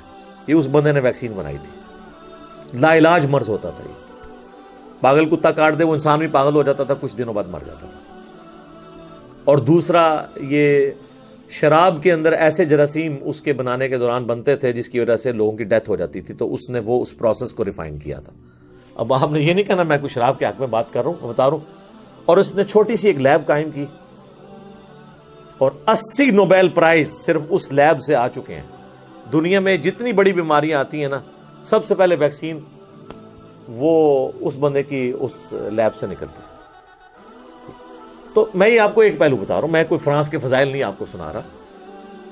S3: یہ اس بندے نے ویکسین بنائی تھی. لا علاج مرض ہوتا تھا, یہ پاگل کتا کاٹ دے وہ انسان بھی پاگل ہو جاتا تھا, کچھ دنوں بعد مر جاتا تھا. اور دوسرا یہ شراب کے اندر ایسے جراثیم اس کے بنانے کے دوران بنتے تھے جس کی وجہ سے لوگوں کی ڈیتھ ہو جاتی تھی، تو اس نے وہ اس پروسیس کو ریفائن کیا تھا۔ اب آپ نے یہ نہیں کہنا میں کوئی شراب کے حق میں بات کر رہا ہوں، بتا رہا ہوں۔ اور اس نے چھوٹی سی ایک لیب قائم کی اور 80 نوبیل پرائز صرف اس لیب سے آ چکے ہیں۔ دنیا میں جتنی بڑی بیماریاں آتی ہیں نا، سب سے پہلے ویکسین وہ اس بندے کی اس لیب سے نکلتی ہے۔ تو میں یہ آپ کو ایک پہلو بتا رہا ہوں، میں کوئی فرانس کے فضائل نہیں آپ کو سنا رہا،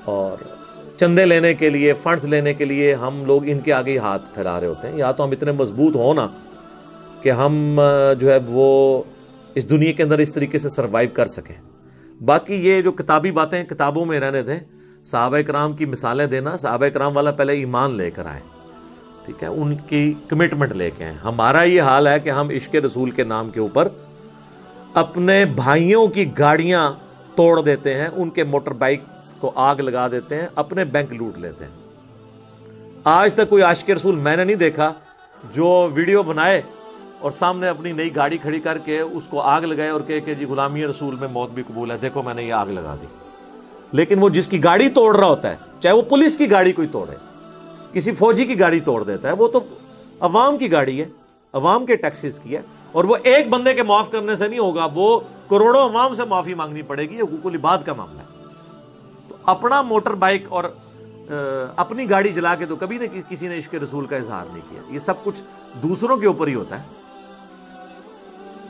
S3: اور چندے لینے کے لیے، فنڈز لینے کے لیے ہم لوگ ان کے آگے ہی ہاتھ پھیلا رہے ہوتے ہیں۔ یا تو ہم اتنے مضبوط ہوں نا کہ ہم جو ہے وہ اس دنیا کے اندر اس طریقے سے سروائیو کر سکیں۔ باقی یہ جو کتابی باتیں کتابوں میں رہنے دیں، صحابہ کرام کی مثالیں دینا، صحابہ کرام والا پہلے ایمان لے کر آئیں، ٹھیک ہے، ان کی کمٹمنٹ لے کے آئیں۔ ہمارا یہ حال ہے کہ ہم عشق رسول کے نام کے اوپر اپنے بھائیوں کی گاڑیاں توڑ دیتے ہیں، ان کے موٹر بائکس کو آگ لگا دیتے ہیں، اپنے بینک لوٹ لیتے ہیں۔ آج تک کوئی عاشق رسول میں نے نہیں دیکھا جو ویڈیو بنائے اور سامنے اپنی نئی گاڑی کھڑی کر کے اس کو آگ لگائے اور کہے کہ جی غلامی رسول میں موت بھی قبول ہے، دیکھو میں نے یہ آگ لگا دی۔ لیکن وہ جس کی گاڑی توڑ رہا ہوتا ہے، چاہے وہ پولیس کی گاڑی کوئی توڑے، کسی فوجی کی گاڑی توڑ دیتا ہے، وہ تو عوام کی گاڑی ہے، عوام کے ٹیکسز کی ہے، اور وہ ایک بندے کے معاف کرنے سے نہیں ہوگا، وہ کروڑوں عوام سے معافی مانگنی پڑے گی۔ یہ حقوق العباد کا معاملہ ہے۔ تو اپنا موٹر بائک اور اپنی گاڑی جلا کے تو کبھی نہ کسی نے عشق رسول کا اظہار نہیں کیا۔ یہ سب کچھ دوسروں کے اوپر ہی ہوتا ہے،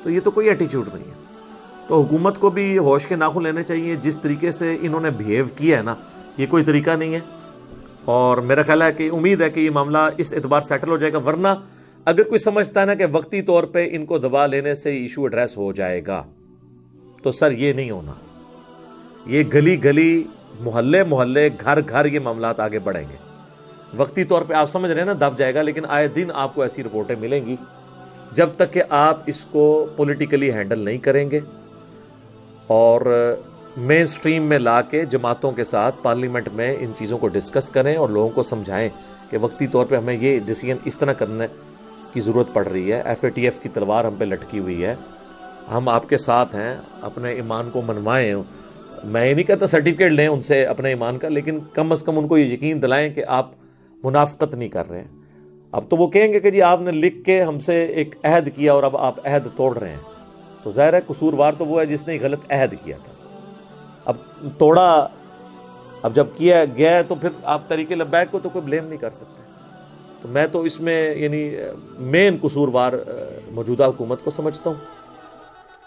S3: تو یہ تو کوئی ایٹیچیوڈ نہیں ہے۔ تو حکومت کو بھی ہوش کے ناخن لینے چاہیے۔ جس طریقے سے انہوں نے بہیو کیا ہے نا، یہ کوئی طریقہ نہیں ہے، اور میرا خیال ہے کہ امید ہے کہ یہ معاملہ اس اعتبار سیٹل ہو جائے گا۔ ورنہ اگر کوئی سمجھتا ہے نا کہ وقتی طور پہ ان کو دبا لینے سے ایشو ایڈریس ہو جائے گا، تو سر یہ نہیں ہونا۔ یہ گلی گلی، محلے محلے، گھر گھر یہ معاملات آگے بڑھیں گے۔ وقتی طور پہ آپ سمجھ رہے ہیں نا دب جائے گا، لیکن آئے دن آپ کو ایسی رپورٹیں ملیں گی جب تک کہ آپ اس کو پولیٹیکلی ہینڈل نہیں کریں گے اور مین سٹریم میں لا کے جماعتوں کے ساتھ پارلیمنٹ میں ان چیزوں کو ڈسکس کریں اور لوگوں کو سمجھائیں کہ وقتی طور پہ ہمیں یہ ڈیسیژن اس طرح کرنے کی ضرورت پڑ رہی ہے، ایف اے ٹی ایف کی تلوار ہم پہ لٹکی ہوئی ہے، ہم آپ کے ساتھ ہیں، اپنے ایمان کو منوائیں۔ میں یہ نہیں کہتا سرٹیفکیٹ لیں ان سے اپنے ایمان کا، لیکن کم از کم ان کو یہ یقین دلائیں کہ آپ منافقت نہیں کر رہے ہیں۔ اب تو وہ کہیں گے کہ جی آپ نے لکھ کے ہم سے ایک عہد کیا اور اب آپ عہد توڑ رہے ہیں، تو ظاہر ہے قصوروار تو وہ ہے جس نے غلط عہد کیا تھا، اب توڑا، اب جب کیا گیا تو پھر آپ طریق لبیک کو تو کوئی بلیم نہیں کر سکتے۔ تو میں تو اس میں یعنی مین قصوروار موجودہ حکومت کو سمجھتا ہوں۔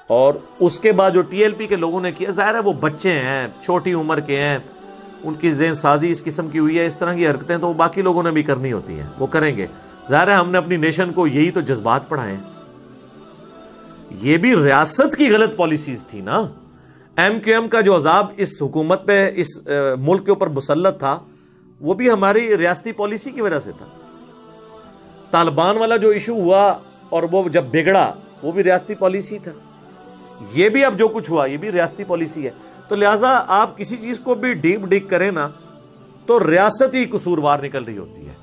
S3: اور اس کے بعد جو ٹی ایل پی کے لوگوں نے کیا، ظاہر ہے وہ بچے ہیں، چھوٹی عمر کے ہیں، ان کی ذہن سازی اس قسم کی ہوئی ہے، اس طرح کی حرکتیں تو باقی لوگوں نے بھی کرنی ہوتی ہیں، وہ کریں گے۔ ظاہر ہے ہم نے اپنی نیشن کو یہی تو جذبات پڑھائے ہیں۔ یہ بھی ریاست کی غلط پالیسیز تھی نا۔ ایم کیو ایم کا جو عذاب اس حکومت پہ، اس ملک کے اوپر مسلط تھا، وہ بھی ہماری ریاستی پالیسی کی وجہ سے تھا۔ طالبان والا جو ایشو ہوا اور وہ جب بگڑا، وہ بھی ریاستی پالیسی تھا۔ یہ بھی اب جو کچھ ہوا، یہ بھی ریاستی پالیسی ہے۔ تو لہٰذا آپ کسی چیز کو بھی ڈیپ ڈگ کریں نا، تو ریاست ہی قصوروار نکل رہی ہوتی ہے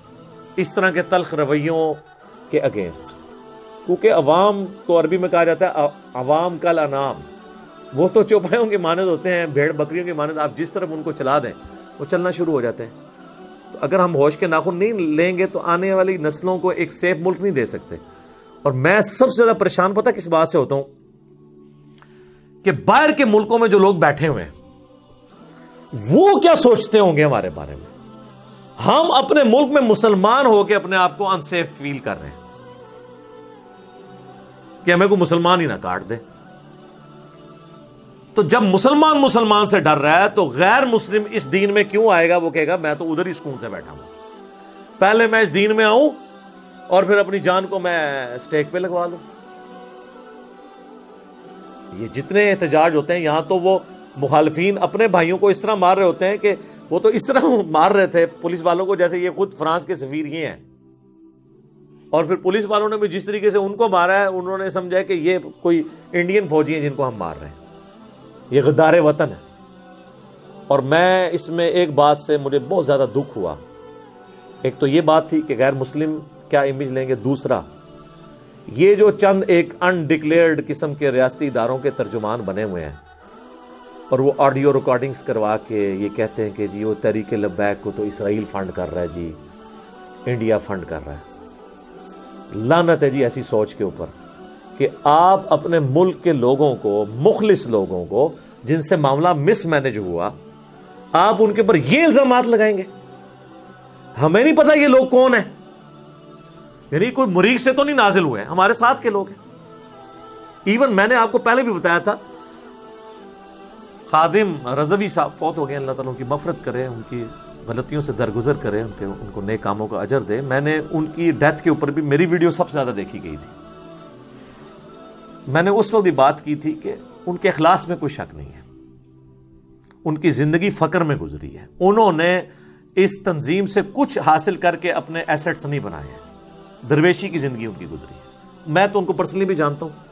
S3: اس طرح کے تلخ رویوں کے اگینسٹ۔ کیونکہ عوام تو عربی میں کہا جاتا ہے عوام کل انام، وہ تو چوپایوں کے مانند ہوتے ہیں، بھیڑ بکریوں کے مانند، آپ جس طرف ان کو چلا دیں وہ چلنا شروع ہو جاتے ہیں۔ تو اگر ہم ہوش کے ناخن نہیں لیں گے تو آنے والی نسلوں کو ایک سیف ملک نہیں دے سکتے۔ اور میں سب سے زیادہ پریشان پتہ کس بات سے ہوتا ہوں کہ باہر کے ملکوں میں جو لوگ بیٹھے ہوئے ہیں وہ کیا سوچتے ہوں گے ہمارے بارے میں۔ ہم اپنے ملک میں مسلمان ہو کے اپنے آپ کو انسیف فیل کر رہے ہیں کہ ہمیں کوئی مسلمان ہی نہ کاٹ دے۔ تو جب مسلمان سے ڈر رہا ہے تو غیر مسلم اس دین میں کیوں آئے گا؟ وہ کہے گا میں تو ادھر ہی سکون سے بیٹھا ہوں، پہلے میں اس دین میں آؤں اور پھر اپنی جان کو میں سٹیک پہ لگوا لوں۔ یہ جتنے احتجاج ہوتے ہیں یہاں، تو وہ مخالفین اپنے بھائیوں کو اس طرح مار رہے ہوتے ہیں کہ وہ تو اس طرح مار رہے تھے پولیس والوں کو جیسے یہ خود فرانس کے سفیر یہ ہیں، اور پھر پولیس والوں نے بھی جس طریقے سے ان کو مارا ہے، انہوں نے سمجھا کہ یہ کوئی انڈین فوجی ہیں جن کو ہم مار رہے ہیں، یہ غدار وطن ہے۔ اور میں اس میں ایک بات سے مجھے بہت زیادہ دکھ ہوا۔ ایک تو یہ بات تھی کہ غیر مسلم کیا امیج لیں گے، دوسرا یہ جو چند ایک انڈکلیئرڈ قسم کے ریاستی اداروں کے ترجمان بنے ہوئے ہیں، اور وہ آڈیو ریکارڈنگز کروا کے یہ کہتے ہیں کہ جی وہ تحریک لبیک کو تو اسرائیل فنڈ کر رہا ہے جی، انڈیا فنڈ کر رہا ہے۔ لعنت ہے جی ایسی سوچ کے اوپر کہ آپ اپنے ملک کے لوگوں کو، مخلص لوگوں کو جن سے معاملہ مس مینج ہوا، آپ ان کے اوپر یہ الزامات لگائیں گے۔ ہمیں نہیں پتا یہ لوگ کون ہیں، یعنی کوئی مریخ سے تو نہیں نازل ہوئے ہیں، ہمارے ساتھ کے لوگ ہیں۔ ایون میں نے آپ کو پہلے بھی بتایا تھا، خادم رضوی صاحب فوت ہو گئے، اللہ تعالیٰ ان کی مغفرت کرے، ان کی غلطیوں سے درگزر کرے، ان کو نیک کاموں کا اجر دے۔ میں نے ان کی ڈیتھ کے اوپر بھی میری ویڈیو سب سے زیادہ دیکھی گئی تھی۔ میں نے اس وقت بھی بات کی تھی کہ ان کے اخلاص میں کوئی شک نہیں ہے، ان کی زندگی فقر میں گزری ہے، انہوں نے اس تنظیم سے کچھ حاصل کر کے اپنے ایسٹس نہیں بنائے ہیں، درویشی کی زندگی ان کی گزری ہے۔ میں تو ان کو پرسنلی بھی جانتا ہوں،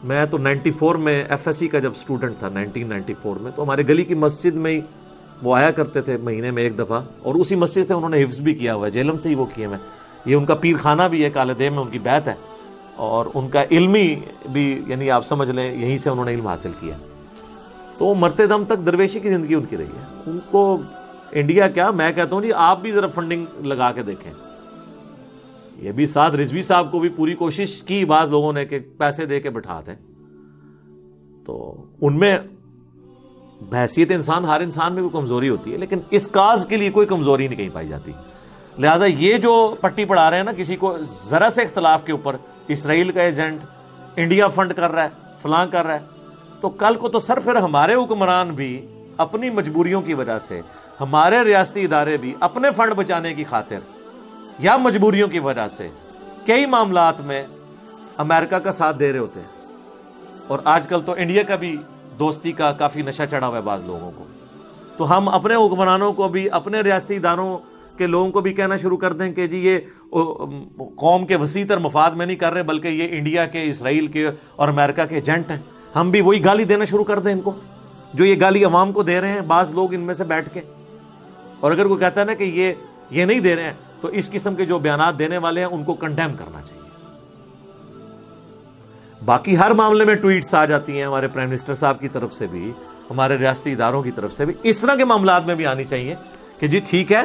S3: میں تو 94 میں ایف ایس سی کا جب سٹوڈنٹ تھا 1994 میں، تو ہمارے گلی کی مسجد میں ہی وہ آیا کرتے تھے مہینے میں ایک دفعہ، اور اسی مسجد سے انہوں نے حفظ بھی کیا ہوا ہے، جیلم سے ہی وہ کیے ہوئے۔ یہ ان کا پیر خانہ بھی ہے، کالے دیو میں ان کی بیت ہے، اور ان کا علمی بھی، یعنی آپ سمجھ لیں یہیں سے انہوں نے علم حاصل کیا۔ تو مرتے دم تک درویشی کی زندگی ان کی رہی ہے۔ ان کو انڈیا کیا، میں کہتا ہوں جی آپ بھی ذرا فنڈنگ لگا کے دیکھیں۔ یہ بھی ساتھ رضوی صاحب کو بھی پوری کوشش کی بعض لوگوں نے کہ پیسے دے کے بٹھا دیں، تو ان میں بحیثیت انسان، ہر انسان میں کوئی کمزوری ہوتی ہے، لیکن اس کاز کے لیے کوئی کمزوری نہیں کہیں پائی جاتی۔ لہٰذا یہ جو پٹی پڑھا رہے ہیں نا کسی کو ذرا سے اختلاف کے اوپر، اسرائیل کا ایجنٹ، انڈیا فنڈ کر رہا ہے، فلاں کر رہا ہے، تو کل کو تو سر پھر ہمارے حکمران بھی اپنی مجبوریوں کی وجہ سے، ہمارے ریاستی ادارے بھی اپنے فنڈ بچانے کی خاطر یا مجبوریوں کی وجہ سے کئی معاملات میں امریکہ کا ساتھ دے رہے ہوتے ہیں۔ اور آج کل تو انڈیا کا بھی دوستی کا کافی نشہ چڑھا ہوا ہے بعض لوگوں کو، تو ہم اپنے حکمرانوں کو بھی، اپنے ریاستی اداروں کے لوگوں کو بھی کہنا شروع کر دیں کہ جی یہ قوم کے وسیع تر مفاد میں نہیں کر رہے، بلکہ یہ انڈیا کے، اسرائیل کے اور امریکہ کے ایجنٹ ہیں۔ ہم بھی وہی گالی دینا شروع کر دیں ان کو جو یہ گالی عوام کو دے رہے ہیں بعض لوگ ان میں سے بیٹھ کے۔ اور اگر کوئی کہتا ہے نا کہ یہ نہیں دے رہے ہیں، تو اس قسم کے جو بیانات دینے والے ہیں ان کو کنڈیم کرنا چاہیے۔ باقی ہر معاملے میں ٹویٹس آ جاتی ہیں ہمارے پرائم منسٹر صاحب کی طرف سے بھی، ہمارے ریاستی اداروں کی طرف سے بھی، اس طرح کے معاملات میں بھی آنی چاہیے کہ جی ٹھیک ہے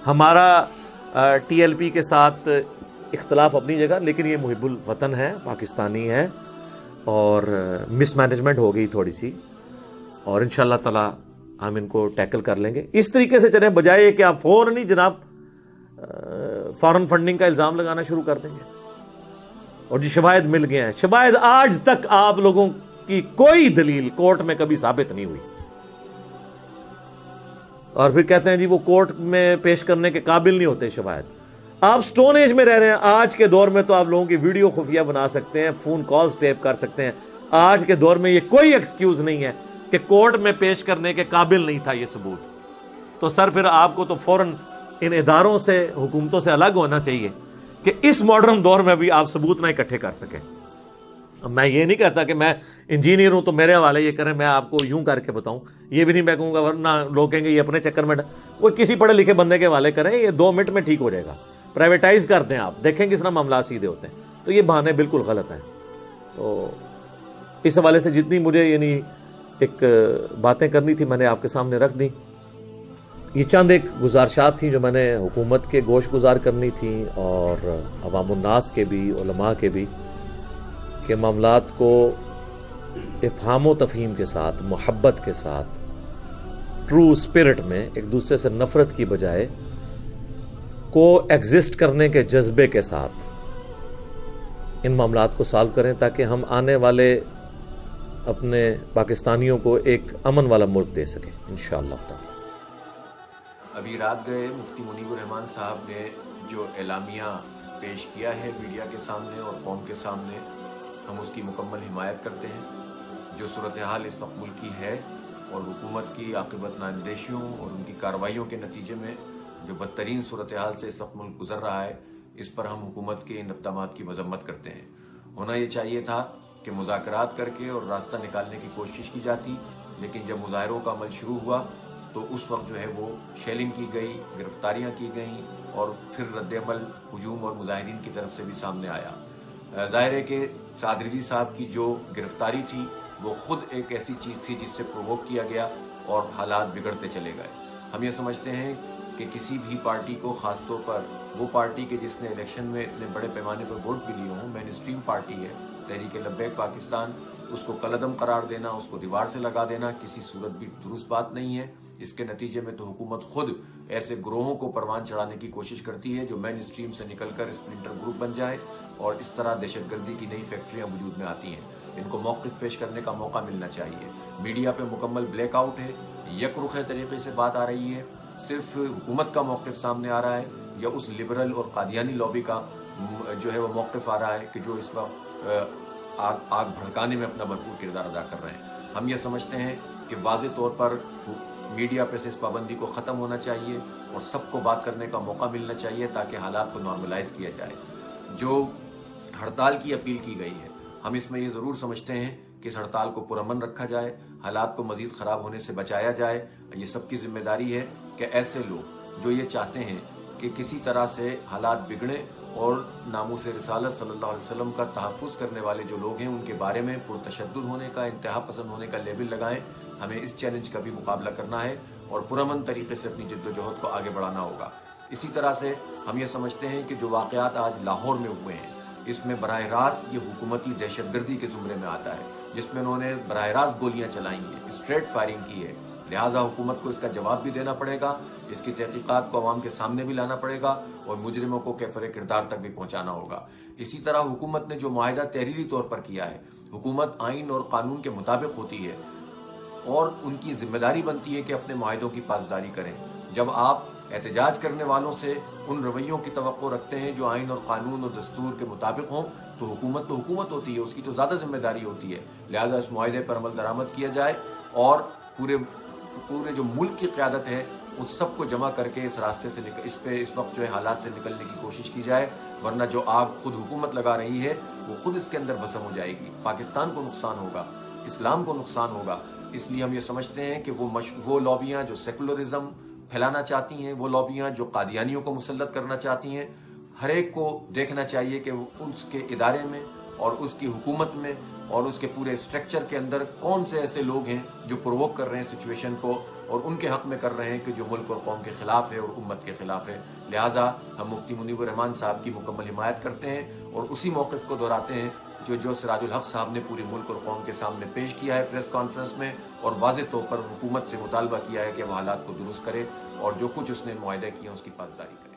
S3: ہمارا ٹی ایل پی کے ساتھ اختلاف اپنی جگہ، لیکن یہ محب الوطن ہے، پاکستانی ہے، اور مس مینجمنٹ ہو گئی تھوڑی سی، اور انشاءاللہ تعالی ہم ان کو ٹیکل کر لیں گے۔ اس طریقے سے چلیں، بجائے کہ آپ فوراً ہی جناب فارن فنڈنگ کا الزام لگانا شروع کر دیں گے۔ اور جی شواہد مل گئے ہیں، شواہد آج تک آپ لوگوں کی کوئی دلیل کورٹ میں کبھی ثابت نہیں ہوئی، اور پھر کہتے ہیں جی وہ کورٹ میں پیش کرنے کے قابل نہیں ہوتے شواہد۔ آپ سٹون ایج میں رہ رہے ہیں، آج کے دور میں تو آپ لوگوں کی ویڈیو خفیہ بنا سکتے ہیں، فون کالز ٹیپ کر سکتے ہیں۔ آج کے دور میں یہ کوئی ایکسکیوز نہیں ہے کہ کورٹ میں پیش کرنے کے قابل نہیں تھا یہ ثبوت، تو سر پھر آپ کو تو فوراً ان اداروں سے، حکومتوں سے الگ ہونا چاہیے کہ اس ماڈرن دور میں بھی آپ ثبوت نہ اکٹھے کر سکیں۔ میں یہ نہیں کہتا کہ میں انجینئر ہوں تو میرے حوالے یہ کریں، میں آپ کو یوں کر کے بتاؤں، یہ بھی نہیں میں کہوں گا، ورنہ لوگ کہیں گے یہ اپنے چکر میں، وہ کسی پڑھے لکھے بندے کے حوالے کریں، یہ 2 منٹ میں ٹھیک ہو جائے گا۔ پرائیویٹائز کر دیں، آپ دیکھیں کس طرح معاملات سیدھے ہوتے ہیں۔ تو یہ بہانے بالکل غلط ہیں۔ تو اس حوالے سے جتنی مجھے یعنی ایک باتیں کرنی تھی میں نے آپ کے سامنے رکھ دی۔ یہ چند ایک گزارشات تھیں جو میں نے حکومت کے گوش گزار کرنی تھیں، اور عوام الناس کے بھی، علماء کے بھی، کہ معاملات کو افہام و تفہیم کے ساتھ، محبت کے ساتھ، ٹرو اسپرٹ میں، ایک دوسرے سے نفرت کی بجائے کو ایگزسٹ کرنے کے جذبے کے ساتھ ان معاملات کو سالو کریں، تاکہ ہم آنے والے اپنے پاکستانیوں کو ایک امن والا ملک دے سکیں انشاءاللہ تعالی۔
S4: ابھی رات گئے مفتی منیب الرحمان صاحب نے جو اعلامیہ پیش کیا ہے میڈیا کے سامنے اور قوم کے سامنے، ہم اس کی مکمل حمایت کرتے ہیں۔ جو صورتحال اس وقت ملک کی ہے اور حکومت کی عاقبت نااندیشیوں اور ان کی کارروائیوں کے نتیجے میں جو بدترین صورتحال سے اس وقت ملک گزر رہا ہے، اس پر ہم حکومت کے ان اقدامات کی مذمت کرتے ہیں۔ ہونا یہ چاہیے تھا کہ مذاکرات کر کے اور راستہ نکالنے کی کوشش کی جاتی، لیکن جب مظاہروں کا عمل شروع ہوا تو اس وقت جو ہے وہ شیلنگ کی گئی، گرفتاریاں کی گئیں، اور پھر رد عمل ہجوم اور مظاہرین کی طرف سے بھی سامنے آیا۔ ظاہر ہے کہ سعد رضوی صاحب کی جو گرفتاری تھی وہ خود ایک ایسی چیز تھی جس سے پرووک کیا گیا اور حالات بگڑتے چلے گئے۔ ہم یہ سمجھتے ہیں کہ کسی بھی پارٹی کو، خاص طور پر وہ پارٹی کے جس نے الیکشن میں اتنے بڑے پیمانے پر ووٹ بھی لیے ہوں، مین اسٹریم پارٹی ہے تحریک لبیک پاکستان، اس کو کالعدم قرار دینا، اس کو دیوار سے لگا دینا کسی صورت بھی درست بات نہیں ہے۔ اس کے نتیجے میں تو حکومت خود ایسے گروہوں کو پروان چڑھانے کی کوشش کرتی ہے جو مین اسٹریم سے نکل کر اسپلنٹر گروپ بن جائے، اور اس طرح دہشت گردی کی نئی فیکٹریاں وجود میں آتی ہیں۔ ان کو موقف پیش کرنے کا موقع ملنا چاہیے۔ میڈیا پہ مکمل بلیک آؤٹ ہے، یک رخ طریقے سے بات آ رہی ہے، صرف حکومت کا موقف سامنے آ رہا ہے یا اس لبرل اور قادیانی لابی کا جو ہے وہ موقف آ رہا ہے کہ جو اس وقت آگ بھڑکانے میں اپنا بھرپور کردار ادا کر رہے ہیں۔ ہم یہ سمجھتے ہیں کہ واضح طور پر میڈیا پہ سے اس پابندی کو ختم ہونا چاہیے اور سب کو بات کرنے کا موقع ملنا چاہیے تاکہ حالات کو نارملائز کیا جائے۔ جو ہڑتال کی اپیل کی گئی ہے، ہم اس میں یہ ضرور سمجھتے ہیں کہ اس ہڑتال کو پرامن رکھا جائے، حالات کو مزید خراب ہونے سے بچایا جائے۔ یہ سب کی ذمہ داری ہے کہ ایسے لوگ جو یہ چاہتے ہیں کہ کسی طرح سے حالات بگڑیں اور ناموس رسالت صلی اللہ علیہ وسلم کا تحفظ کرنے والے جو لوگ ہیں ان کے بارے میں پرتشدد ہونے کا، انتہا پسند ہونے کا لیبل لگائیں، ہمیں اس چیلنج کا بھی مقابلہ کرنا ہے اور پرامن طریقے سے اپنی جد و جہد کو آگے بڑھانا ہوگا۔ اسی طرح سے ہم یہ سمجھتے ہیں کہ جو واقعات آج لاہور میں ہوئے ہیں، اس میں براہ راست یہ حکومتی دہشت گردی کے زمرے میں آتا ہے، جس میں انہوں نے براہ راست گولیاں چلائی ہیں، اسٹریٹ فائرنگ کی ہے۔ لہٰذا حکومت کو اس کا جواب بھی دینا پڑے گا، اس کی تحقیقات کو عوام کے سامنے بھی لانا پڑے گا اور مجرموں کو کیفر کردار تک بھی پہنچانا ہوگا۔ اسی طرح حکومت نے جو معاہدہ تحریری طور پر کیا ہے، حکومت آئین اور قانون کے مطابق ہوتی ہے اور ان کی ذمہ داری بنتی ہے کہ اپنے معاہدوں کی پاسداری کریں۔ جب آپ احتجاج کرنے والوں سے ان رویوں کی توقع رکھتے ہیں جو آئین اور قانون اور دستور کے مطابق ہوں تو حکومت ہوتی ہے، اس کی تو زیادہ ذمہ داری ہوتی ہے۔ لہذا اس معاہدے پر عمل درآمد کیا جائے اور پورے جو ملک کی قیادت ہے اس سب کو جمع کر کے اس راستے سے اس وقت جو ہے حالات سے نکلنے کی کوشش کی جائے، ورنہ جو آگ خود حکومت لگا رہی ہے وہ خود اس کے اندر بھسم ہو جائے گی، پاکستان کو نقصان ہوگا، اسلام کو نقصان ہوگا۔ اس لیے ہم یہ سمجھتے ہیں کہ وہ لابیاں جو سیکولرزم پھیلانا چاہتی ہیں، وہ لابیاں جو قادیانیوں کو مسلط کرنا چاہتی ہیں، ہر ایک کو دیکھنا چاہیے کہ اس کے ادارے میں اور اس کی حکومت میں اور اس کے پورے اسٹرکچر کے اندر کون سے ایسے لوگ ہیں جو پرووک کر رہے ہیں سچویشن کو اور ان کے حق میں کر رہے ہیں کہ جو ملک اور قوم کے خلاف ہے اور امت کے خلاف ہے۔ لہٰذا ہم مفتی منیب الرحمان صاحب کی مکمل حمایت کرتے ہیں اور اسی موقف کو دہراتے ہیں جو سراج الحق صاحب نے پورے ملک اور قوم کے سامنے پیش کیا ہے پریس کانفرنس میں، اور واضح طور پر حکومت سے مطالبہ کیا ہے کہ وہ حالات کو درست کرے اور جو کچھ اس نے معاہدہ کیا اس کی پاسداری کرے۔